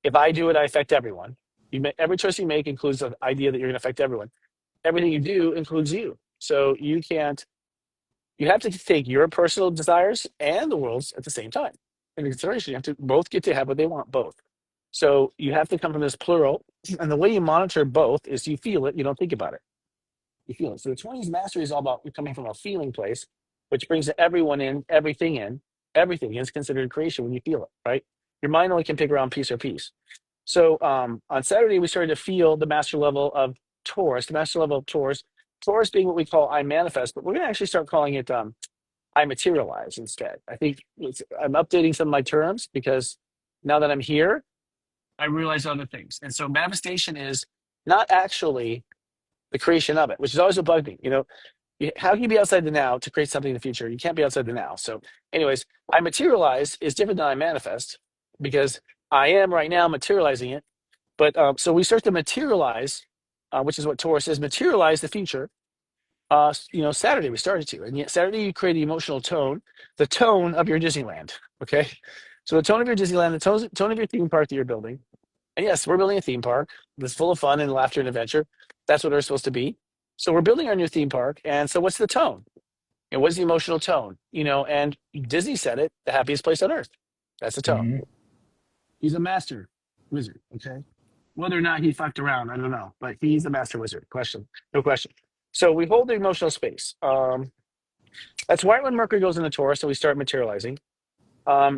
if I do it, I affect everyone. Every choice you make includes the idea that you're going to affect everyone. Everything you do includes you. So you have to take your personal desires and the world's at the same time into consideration. You have to both get to have what they want, both. So you have to come from this plural. And the way you monitor both is you feel it, you don't think about it. You feel it. So the 20s mastery is all about coming from a feeling place, which brings everyone in, everything in. Everything is considered creation when you feel it, right? Your mind only can pick around piece or piece. So on Saturday, we started to feel the master level of Taurus, the master level of Taurus, Taurus being what we call I manifest, but we're going to actually start calling it I materialize instead. I think I'm updating some of my terms because now that I'm here, I realize other things. And so manifestation is not actually the creation of it, which is always what bugged me. How can you be outside the now to create something in the future? You can't be outside the now. So, anyways, I materialize is different than I manifest because I am right now materializing it. But so we start to materialize, which is what Taurus is, materialize the future. Saturday we started to, and yet Saturday you create the emotional tone, the tone of your Disneyland. Okay, so the tone of your Disneyland, the tone of your theme park that you're building. And yes, we're building a theme park that's full of fun and laughter and adventure. That's what we're supposed to be. So we're building our new theme park. And so what's the tone? And what's the emotional tone? And Disney said it, the happiest place on earth. That's the tone. Hmm. He's a master wizard. Okay. Whether or not he fucked around, I don't know. But he's the master wizard. Question. No question. So we hold the emotional space. That's why when Mercury goes into Taurus and we start materializing.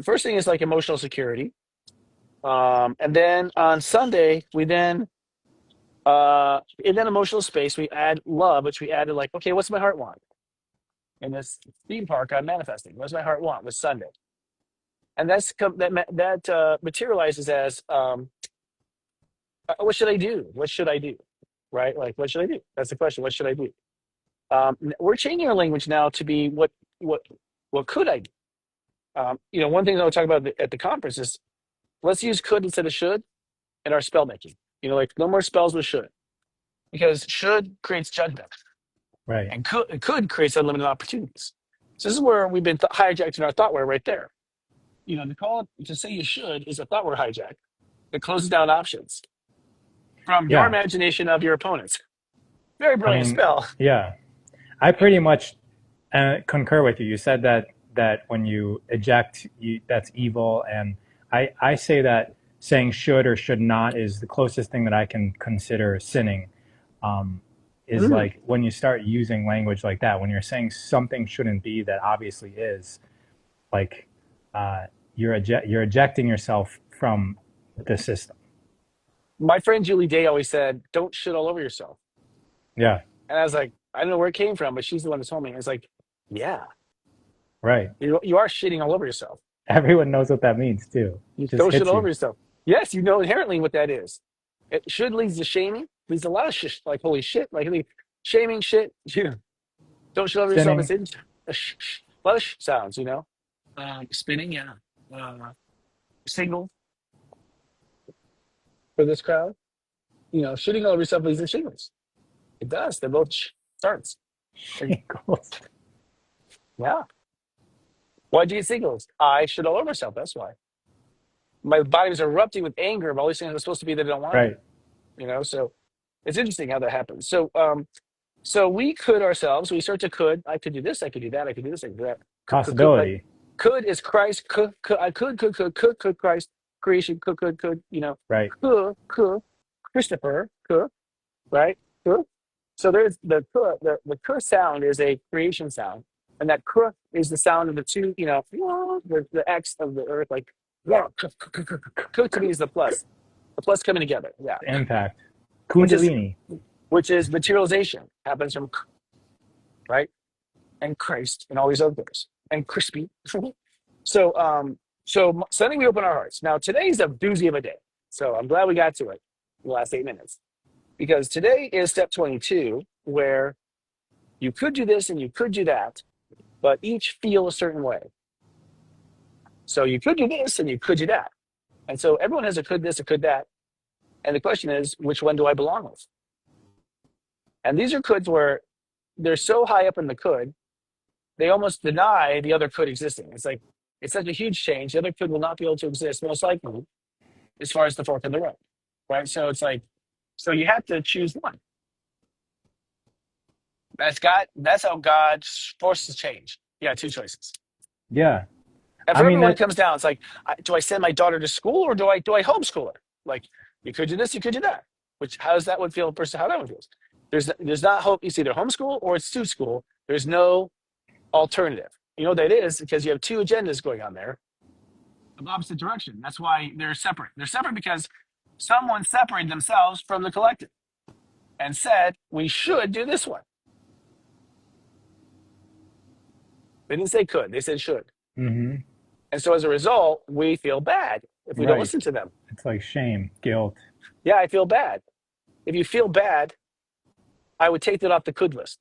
First thing is like emotional security. And then on Sunday, we then in that emotional space, we add love, which we added like, okay, what's my heart want? In this theme park, I'm manifesting. What's my heart want? Was Sunday, and that materializes as what should I do? What should I do? Right? Like, what should I do? That's the question. What should I do? We're changing our language now to be what what could I do? One thing that I'll talk about at the conference is let's use could instead of should in our spell making. Like no more spells with should, because should creates judgment. Right. And could create unlimited opportunities. So this is where we've been hijacked in our thoughtware right there. To say you should is a thoughtware hijack that closes down options from your Yeah. imagination of your opponents. Very I brilliant mean, spell. yeah. I pretty much concur with you. You said that when you eject, that's evil, and I say that saying should or should not is the closest thing that I can consider sinning. Um, is Mm. like when you start using language like that, when you're saying something shouldn't be that obviously is, like you're ejecting yourself from the system. My friend Julie Day always said, "Don't shit all over yourself." Yeah. And I was like, I don't know where it came from, but she's the one that told me. I was like, yeah, Right. you are shitting all over yourself. Everyone knows what that means too. You Just don't shit hits all you. over yourself. Yes, you know inherently what that is. It should leads to shaming, leads to a lot of shit, like holy shit, like shaming shit. Don't shit over yourself. It's Sinning. in a lot of sounds. Spinning, yeah. Signal. for this crowd? You know, shooting all over yourself leads to shingles. It does. They're both starts. And Shingles. yeah. Why do you shingles? I shoot all over myself. That's why. My body was erupting with anger of all these things that's supposed to be that I don't want to be. Right. You know, so it's interesting how that happens. So we could ourselves, we start to could, I could do this, I could do that, I could do this, I could do that. Could, like, Possibility. could is Christ, I could Christ, creation, could, you know, Right. could, Christopher, could, right? Could. So there's the sound is a creation sound. And that is the sound of the two, you know, the X of the earth, like, yeah, could to me is the plus. The plus coming together, yeah. Impact. Which is Kundalini. which is materialization happens from right and Christ and all these other things and crispy. So Sunday we open our hearts. Now today's a doozy of a day, so I'm glad we got to it in the last 8 minutes because today is step 22, where you could do this and you could do that, but each feel a certain way. So you could do this and you could do that, and so everyone has a could this, a could that, and the question is, which one do I belong with? And these are coulds where they're so high up in the could, they almost deny the other could existing. It's like, it's such a huge change. The other could will not be able to exist, most likely, as far as the fork in the road, right? So it's like, so you have to choose one. That's God. That's how God forces change. Yeah, two choices. Yeah. And I for mean everyone, it that. comes down. It's like, do I send my daughter to school or do I homeschool her? Like, you could do this, you could do that. Which how does that one feel? Person, how that one feels. There's not hope. It's either homeschool or it's to school. There's no alternative. You know what that is because you have two agendas going on there of opposite direction. That's why they're separate. They're separate because someone separated themselves from the collective and said we should do this one. They didn't say could. They said should. Mm-hmm. And so as a result, we feel bad if we don't Right. listen to them. It's like shame, guilt. Yeah, I feel bad. If you feel bad, I would take that off the could list.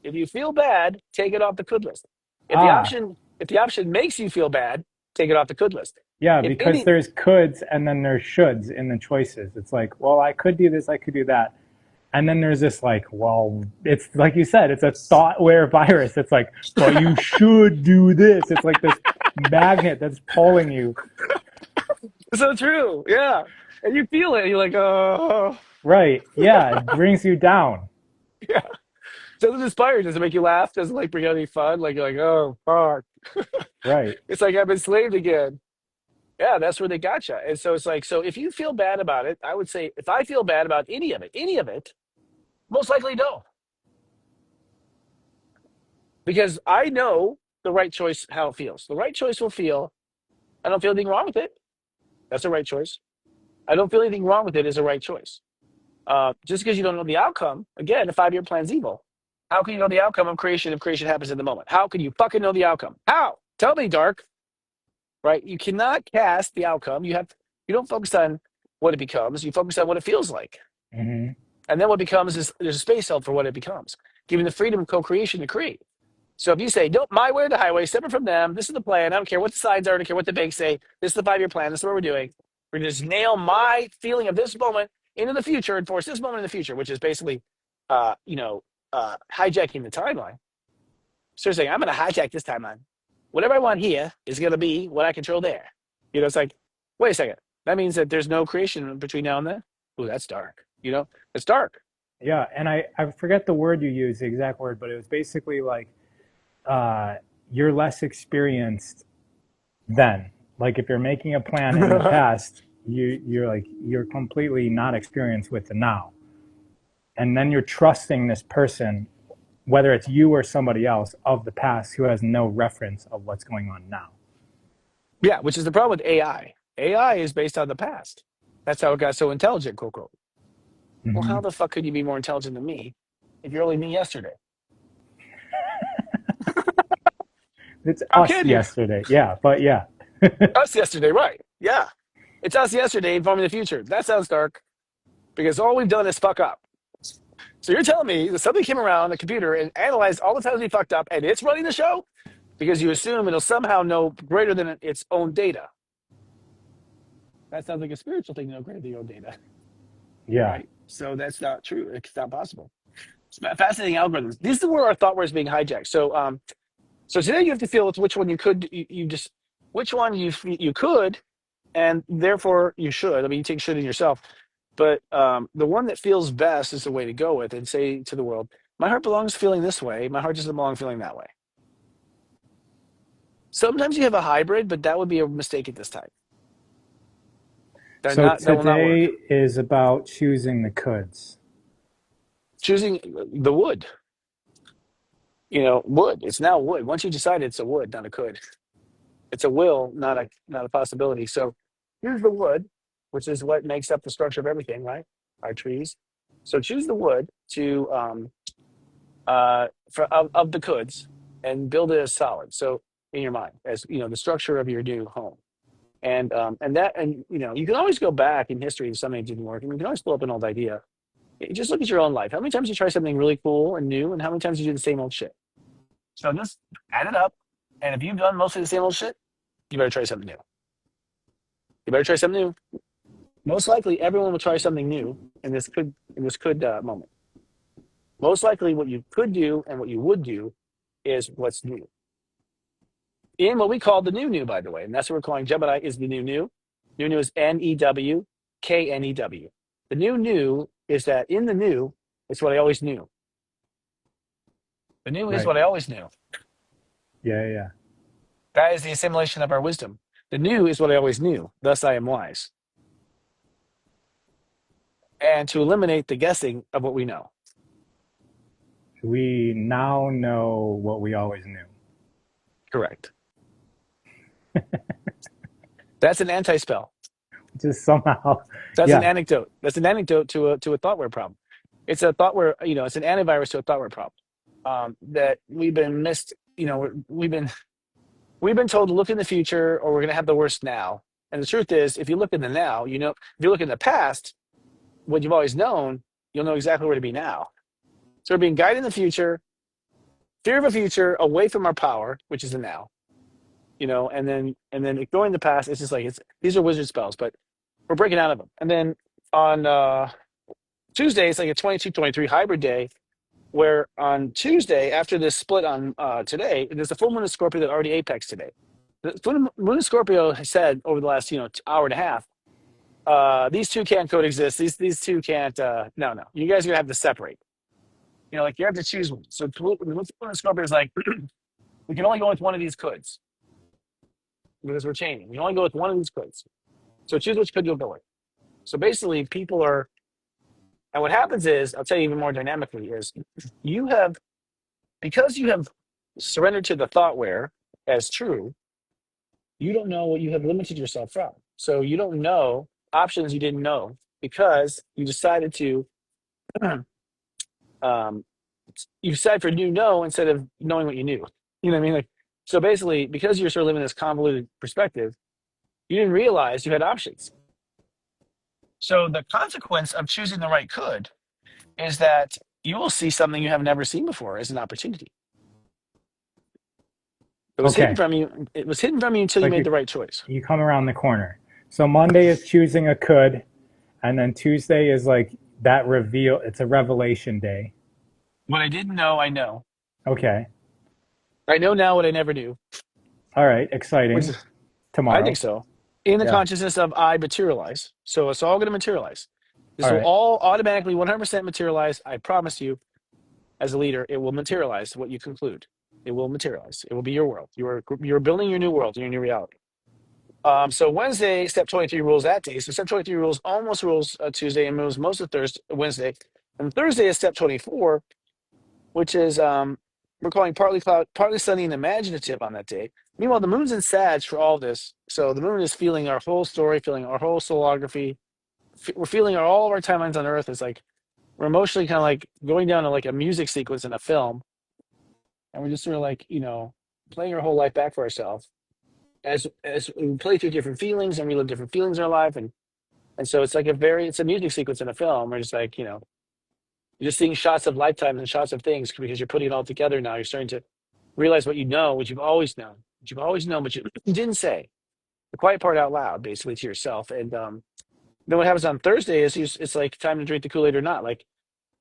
If you feel bad, take it off the could list. If the Ah, option if the option makes you feel bad, take it off the could list. yeah, If because any there's coulds and then there's shoulds in the choices. It's like, well, I could do this, I could do that. And then there's this like, well, it's like you said, it's a thought-aware virus. It's like, but you should do this. It's like this magnet that's pulling you. so true, yeah. And you feel it, you're like, oh, Right. Yeah, it brings you down. yeah. Doesn't inspire, does it make you laugh? Does it like bring out any fun? Like you're like, oh fuck. Right. It's like I'm enslaved again. Yeah, that's where they got you. And so it's like, so if you feel bad about it, I would say if I feel bad about any of it, most likely no. Because I know the right choice how it feels. The right choice will feel, I don't feel anything wrong with it. That's the right choice. I don't feel anything wrong with it is a right choice. Just because you don't know the outcome, again, a 5-year plan's evil. How can you know the outcome of creation if creation happens in the moment? How can you fucking know the outcome? How? Tell me, Dark. Right? You cannot cast the outcome. You don't focus on what it becomes. You focus on what it feels like. Mm-hmm. And then what becomes is there's a space held for what it becomes, giving the freedom of co-creation to create. So if you say, nope, my way or the highway, separate from them, this is the plan. I don't care what the sides are. I don't care what the banks say. This is the 5-year plan. This is what we're doing. We're going to just nail my feeling of this moment into the future and force this moment in the future, which is basically, hijacking the timeline. So you're saying, I'm going to hijack this timeline. Whatever I want here is going to be what I control there. You know, it's like, wait a second. That means that there's no creation between now and then. Oh, that's dark. You know, it's dark. Yeah, and I forget the word you used, the exact word, but it was basically like you're less experienced then. Like if you're making a plan in the past, you're completely not experienced with the now. And then you're trusting this person, whether it's you or somebody else of the past who has no reference of what's going on now. Yeah, which is the problem with AI. AI is based on the past. That's how it got so intelligent, quote, unquote. Well, Mm-hmm. how the fuck could you be more intelligent than me if you're only me yesterday? It's How us can you? yesterday. Yeah, but yeah. Us yesterday, right. Yeah. It's us yesterday informing the future. That sounds dark because all we've done is fuck up. So you're telling me that something came around the computer and analyzed all the times we fucked up and it's running the show because you assume it'll somehow know greater than its own data. That sounds like a spiritual thing, no greater than your own data, Yeah. right? So that's not true. It's not possible. It's fascinating algorithms. This is where our thought is being hijacked. So today you have to feel with which one you could, you just, which one you could, and therefore you should. I mean, you take should in yourself, but the one that feels best is the way to go with, and say to the world, my heart belongs feeling this way. My heart doesn't belong feeling that way. Sometimes you have a hybrid, but that would be a mistake at this time. So That will not today work. is about choosing the coulds. Choosing the wood, wood. It's now wood. Once you decide it's a wood, not a could. It's a will, not a possibility. So here's the wood, which is what makes up the structure of everything, right? Our trees. So choose the wood to of the coulds and build it as solid. So in your mind, as the structure of your new home. And you can always go back in history if something didn't work, and you can always pull up an old idea. You just look at your own life. How many times you try something really cool and new, and how many times you do the same old shit? So just add it up, and if you've done mostly the same old shit, you better try something new. You better try something new. Most likely, everyone will try something new in this could moment. Most likely, what you could do and what you would do is what's new. In what we call the new, by the way, and that's what we're calling Gemini is the new new. New is NEW. The new is that in the new, it's what I always knew. The new is Right. what I always knew. Yeah, yeah. That is the assimilation of our wisdom. The new is what I always knew. Thus, I am wise. And to eliminate the guessing of what we know. We now know what we always knew. Correct. That's an anti-spell. Just somehow, That's an yeah. anecdote. That's an anecdote to a thoughtware problem. It's a thoughtware, it's an antivirus to a thoughtware problem. That we've been missed, we've been told to look in the future or we're gonna have the worst now. And the truth is, if you look in the now, if you look in the past, what you've always known, you'll know exactly where to be now. So we're being guided in the future, fear of a future away from our power, which is the now. And then ignoring the past, it's just like these are wizard spells, but we're breaking out of them. And then on Tuesday, it's like a 22-23 hybrid day, where on Tuesday, after this split on today, there's a full moon in Scorpio that already apex today. The full moon in Scorpio has said over the last hour and a half, these two can't coexist. These two can't. No, you guys are gonna have to separate. Like you have to choose one. So the moon in Scorpio is like we can only go with one of these coulds because we're chaining. We can only go with one of these coulds. So choose which could you'll go with. So basically, people are, and what happens is, I'll tell you even more dynamically, is because you have surrendered to the thoughtware as true, you don't know what you have limited yourself from. So you don't know options you didn't know because you decided to, um, you decided for new no instead of knowing what you knew. You know what I mean? Like, so basically, because you're sort of living this convoluted perspective, you didn't realize you had options. So the consequence of choosing the right could is that you will see something you have never seen before as an opportunity. It was hidden Okay. from you. It was hidden from you until you Like made the right choice. you come around the corner. So Monday is choosing a could, and then Tuesday is like that reveal. It's a revelation day. What I didn't know, I know. Okay. I know now what I never knew, All right. which Exciting. is, I think Tomorrow. so. In the Yeah. consciousness of I materialize. So it's all going to materialize. This All will right. all automatically 100% materialize. I promise you, as a leader, it will materialize what you conclude. It will materialize. It will be your world. You're building your new world, your new reality. So Wednesday, step 23 rules that day. So step 23 almost rules Tuesday and moves most of Thursday, Wednesday. And Thursday is step 24, which is we're calling partly cloud, partly sunny and imaginative on that day. Meanwhile, the moon's in Sag for all this. So the moon is feeling our whole story, feeling our whole solargraphy. We're feeling all of our timelines on Earth. It's like we're emotionally kind of like going down to like a music sequence in a film. And we're just sort of like, playing our whole life back for ourselves as we play through different feelings and relive different feelings in our life. And so it's like it's a music sequence in a film. We're just like, you're just seeing shots of lifetimes and shots of things because you're putting it all together now. You're starting to realize what you know, what you've always known, but you didn't say. the quiet part out loud, basically to yourself. And then what happens on Thursday is it's like time to drink the Kool-Aid or not. Like,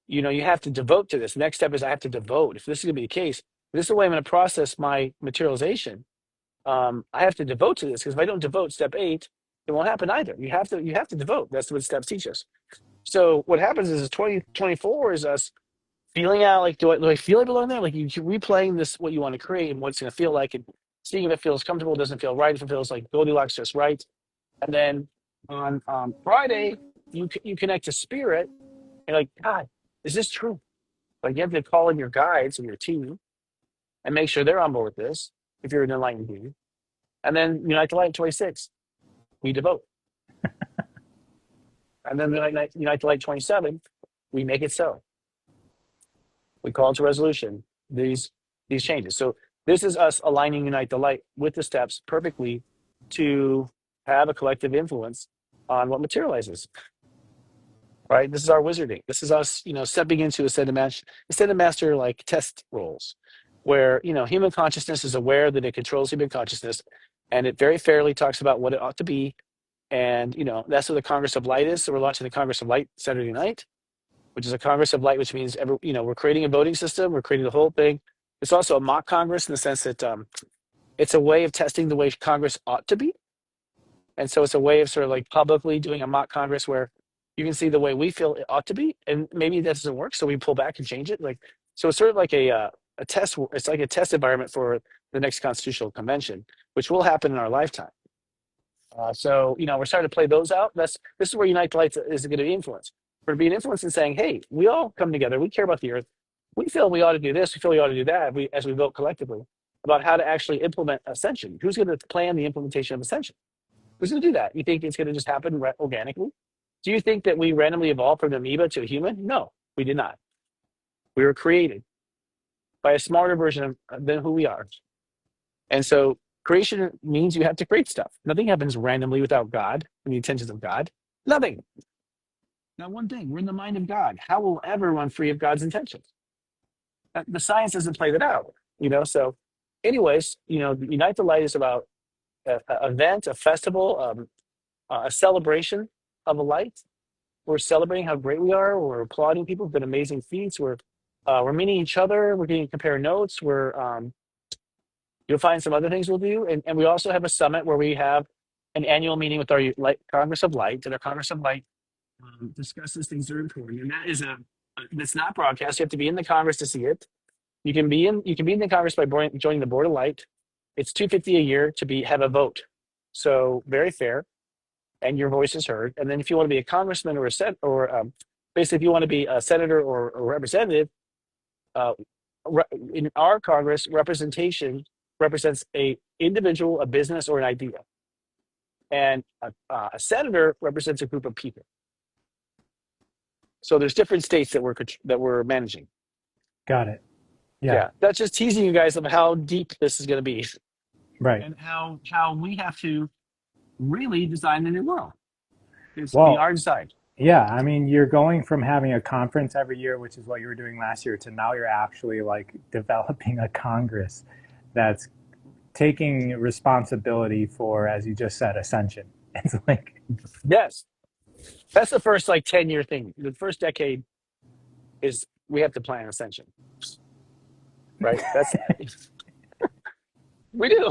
you have to devote to this. The next step is I have to devote. If this is going to be the case, this is the way I'm going to process my materialization. I have to devote to this, because if I don't devote, step 8, it won't happen either. You have to devote. That's what steps teach us. So what happens is 2024 is us feeling out, like, do I feel I belong there? Like, you keep replaying this, what you want to create and what it's going to feel like, and seeing if it feels comfortable, doesn't feel right, if it feels like Goldilocks, just right. And then on Friday, you connect to spirit. And you're like, God, is this true? Like, you have to call in your guides and your team and make sure they're on board with this, if you're an enlightened being. And then Unite the Light 26, we devote. And then Unite the Light 27, we make it so. We call into resolution these changes. So this is us aligning Unite the Light with the steps perfectly to have a collective influence on what materializes. Right? This is our wizarding. This is us, stepping into ascended master like test roles, where human consciousness is aware that it controls human consciousness, and it very fairly talks about what it ought to be. And that's what the Congress of Light is. So we're launching the Congress of Light Saturday night, which is a Congress of Light, which means we're creating a voting system. We're creating the whole thing. It's also a mock Congress in the sense that it's a way of testing the way Congress ought to be. And so it's a way of sort of like publicly doing a mock Congress where you can see the way we feel it ought to be, and maybe that doesn't work, so we pull back and change it. Like, so it's sort of like a test. It's like a test environment for the next constitutional convention, which will happen in our lifetime. So we're starting to play those out. This is where Unite the Lights is going to be influenced. We're going to be an influence in saying, hey, we all come together. We care about the earth. We feel we ought to do this. We feel we ought to do that. As we vote collectively about how to actually implement ascension. Who's going to plan the implementation of ascension? Who's going to do that? You think it's going to just happen organically? Do you think that we randomly evolved from an amoeba to a human? No, we did not. We were created by a smarter version than who we are. And so creation means you have to create stuff. Nothing happens randomly without God and the intentions of God. Nothing. Not one thing. We're in the mind of God. How will ever run free of God's intentions? The science doesn't play that out. So anyways, Unite the Light is about an event, a festival, a celebration of a light. We're celebrating how great we are. We're applauding people who've done amazing feats. We're meeting each other. We're getting to compare notes. You'll find some other things we'll do. And we also have a summit where we have an annual meeting with our Congress of Light. And our Congress of Light discusses things that are important. And that is that's not broadcast. You have to be in the Congress to see it. You can be in the Congress by joining the Board of Light. It's $250 a year to have a vote. So very fair. And your voice is heard. And then if you want to be a congressman or basically if you want to be a senator or a representative, in our Congress, representation represents a individual, a business, or an idea. And a senator represents a group of people. So there's different states that we're managing. Got it. Yeah. That's just teasing you guys of how deep this is going to be. Right. And how we have to really design the new world. It's Well, the art side. Yeah, I mean, you're going from having a conference every year, which is what you were doing last year, to now you're actually like developing a Congress that's taking responsibility for, as you just said, ascension. It's like, Yes. That's the first 10-year thing. The first decade is we have to plan ascension. Right? That's we do.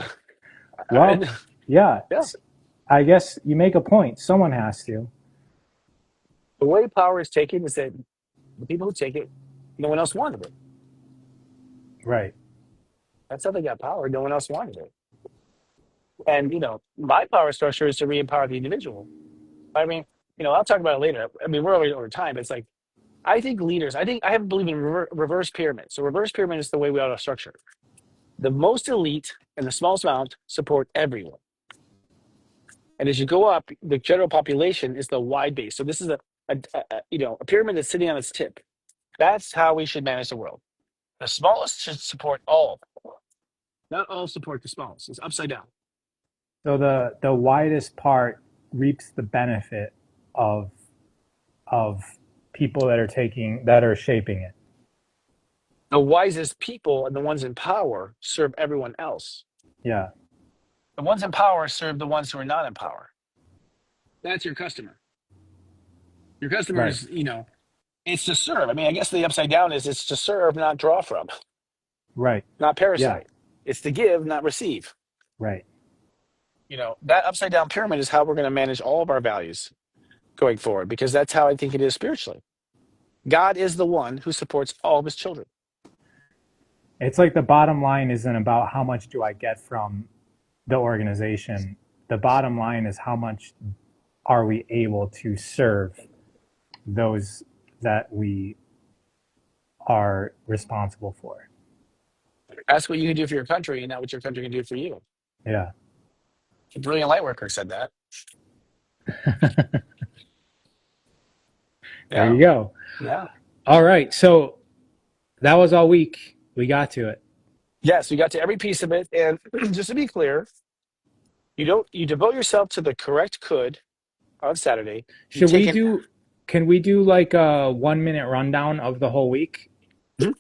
well, yeah, Yeah. I guess you make a point. Someone has to. The way power is taken is that the people who take it, no one else wanted it. Right. That's how they got power. No one else wanted it. And, my power structure is to re-empower the individual. I mean, I'll talk about it later. I mean, we're over time. But it's like, I think leaders, I have believe in reverse pyramid. So reverse pyramid is the way we ought to structure. The most elite and the smallest amount support everyone. And as you go up, the general population is the wide base. So this is a pyramid that's sitting on its tip. That's how we should manage the world. The smallest should support all. Not all support the smallest. It's upside down. So the widest part reaps the benefit of people that are shaping it. The wisest people and the ones in power serve everyone else. Yeah. The ones in power serve the ones who are not in power. That's your customer. Your customer Right. is, it's to serve. I mean, I guess the upside down is it's to serve, not draw from, Right. not Yeah. parasite. It's to give, not receive. Right. That upside down pyramid is how we're going to manage all of our values going forward, because that's how I think it is spiritually. God is the one who supports all of his children. It's like the bottom line isn't about how much do I get from the organization. The bottom line is how much are we able to serve those that we are responsible for. Ask what you can do for your country and not what your country can do for you. Yeah. A brilliant light worker said that. There Yeah. you go. Yeah. All right. So that was all week. We got to it. Yes, we got to every piece of it. And just to be clear, you devote yourself to the correct could on Saturday. You Should take we do, can we do like a 1 minute rundown of the whole week? Let's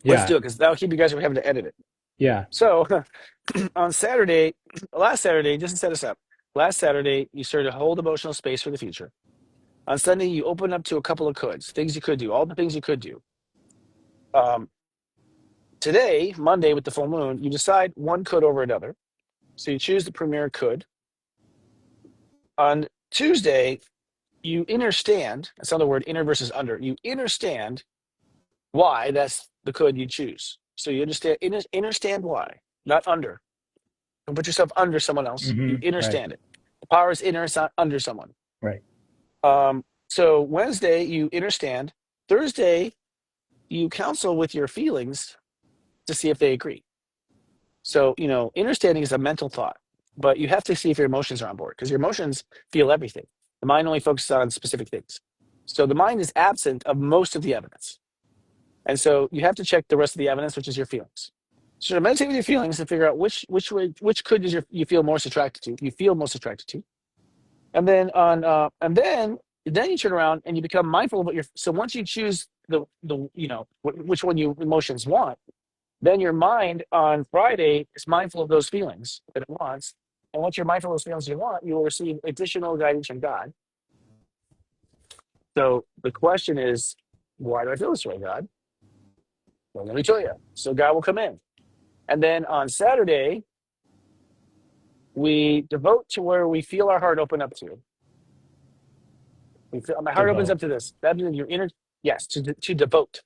Yeah. do it, because that'll keep you guys from having to edit it. Yeah. So on Saturday, last Saturday, just to set us up, last Saturday, you started to hold emotional space for the future. On Sunday, you open up to a couple of coulds, things you could do, all the things you could do. Today, Monday, with the full moon, you decide one could over another. So you choose the premier could. On Tuesday, you understand, that's another word, inner versus under. You understand why that's the could you choose. So you understand why, not under. Don't put yourself under someone else. You Right. understand it. The power is inner, it's not under someone. Right. So Wednesday, you understand. Thursday, you counsel with your feelings to see if they agree. So, understanding is a mental thought, but you have to see if your emotions are on board, because your emotions feel everything. The mind only focuses on specific things. So the mind is absent of most of the evidence. And so you have to check the rest of the evidence, which is your feelings. So meditate with your feelings and figure out which could you feel most attracted to. You feel most attracted to, and then then you turn around and you become mindful of what you're. So once you choose which one you emotions want, then your mind on Friday is mindful of those feelings that it wants, and once you're mindful of those feelings you want, you will receive additional guidance from God. So the question is, why do I feel this way, God? Well, let me tell you. So God will come in. And then on Saturday, we devote to where we feel our heart open up to. My heart opens Devote. up to this. That means your inner, yes, to devote,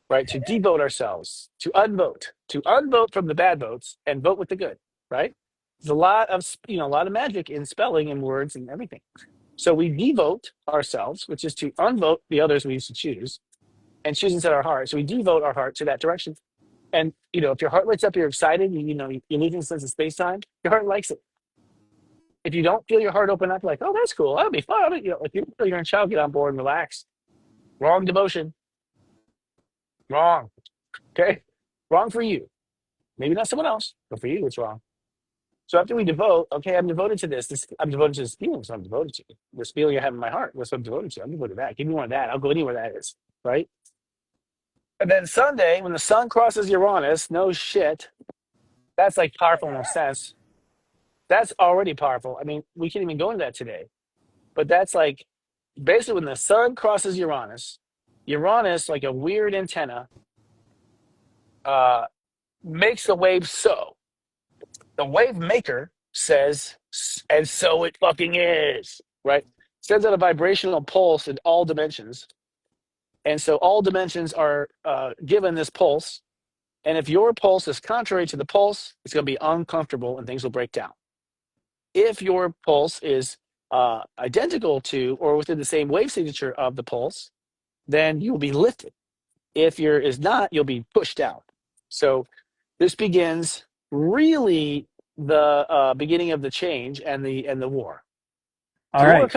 right? To devote ourselves, to unvote from the bad votes and vote with the good, right? There's a lot of magic in spelling and words and everything. So we devote ourselves, which is to unvote the others we used to choose and choose instead our heart. So we devote our heart to that direction. And, if your heart lights up, you're excited, you're losing a sense of space time, your heart likes it. If you don't feel your heart open up, like, oh, that's cool, that'll be fun. If you feel your inner child, get on board and relax. Wrong devotion. Wrong. Okay? Wrong for you. Maybe not someone else, but for you, it's wrong. So after we devote, okay, I'm devoted to this. I'm devoted to this feeling, so I'm devoted to. This feeling I have in my heart, what's I'm devoted to. I'm devoted to that. Give me more of that. I'll go anywhere that is, right? And then Sunday, when the sun crosses Uranus, no shit, that's like powerful in a sense. That's already powerful. I mean, we can't even go into that today. But that's like basically when the sun crosses Uranus, like a weird antenna, uh, makes the wave so. The wave maker says, and so it fucking is, right? Sends out a vibrational pulse in all dimensions. And so all dimensions are given this pulse. And if your pulse is contrary to the pulse, it's going to be uncomfortable and things will break down. If your pulse is identical to or within the same wave signature of the pulse, then you'll be lifted. If you're is not, you'll be pushed out. So this begins really the beginning of the change and the war. All The war, right.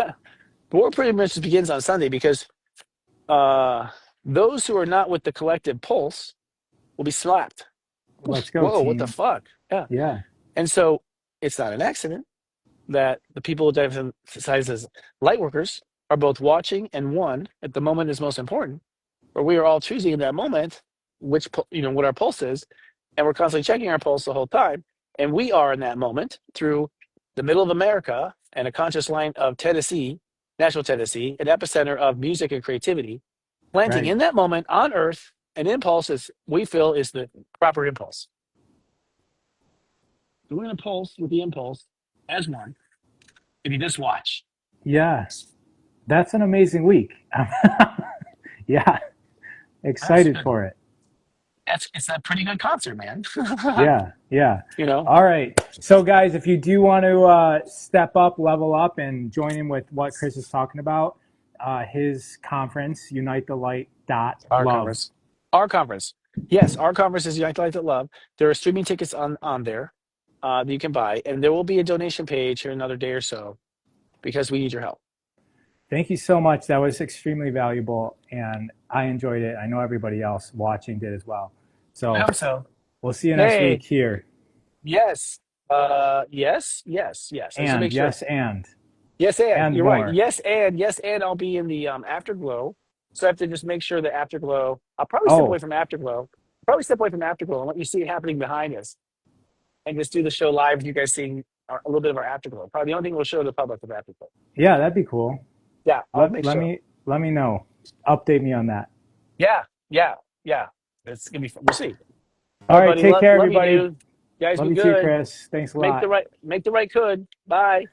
the war pretty much begins on Sunday, because those who are not with the collective pulse will be slapped. Let's go, Whoa, what the team. fuck? Yeah. Yeah. And so it's not an accident that the people who emphasize as light workers are both watching and one at the moment is most important, where we are all choosing in that moment what our pulse is, and we're constantly checking our pulse the whole time. And we are in that moment through the middle of America and a conscious line of Tennessee, Nashville, Tennessee, an epicenter of music and creativity, planting Right. in that moment on Earth an impulse that we feel is the proper impulse. We're going to pulse with the impulse as one. If you just watch. Yeah. That's an amazing week. Yeah. That's Excited good. for it. It's a pretty good concert, man. Yeah. Yeah. You know, All right. So, guys, if you do want to step up, level up, and join in with what Chris is talking about, his conference, our unitethelight.love. conference. Our conference. Yes, our conference is Unite Light That Love. There are streaming tickets on there that you can buy, and there will be a donation page here in another day or so because we need your help. Thank you so much. That was extremely valuable, and I enjoyed it. I know everybody else watching did as well. I So, hope so. we'll see you next week Hey, here. yes. Yes. I just And make sure. yes, Yes, and and you're right. more. Yes, and I'll be in the afterglow. So I have to just make sure the afterglow. I'll probably step away Oh, from afterglow. Probably step away from afterglow and let you see it happening behind us, and just do the show live. You guys seeing a little bit of our afterglow. Probably the only thing we'll show the public of afterglow. yeah, that'd be cool. Yeah, I'll Let make let sure. me let me know. Update me on that. Yeah, yeah, yeah. It's gonna be fun. We'll see. All All right, right, buddy. take care, Love you, everybody. dude. You guys Love be you too, good. Chris. Thanks a lot. Make the right could. Bye.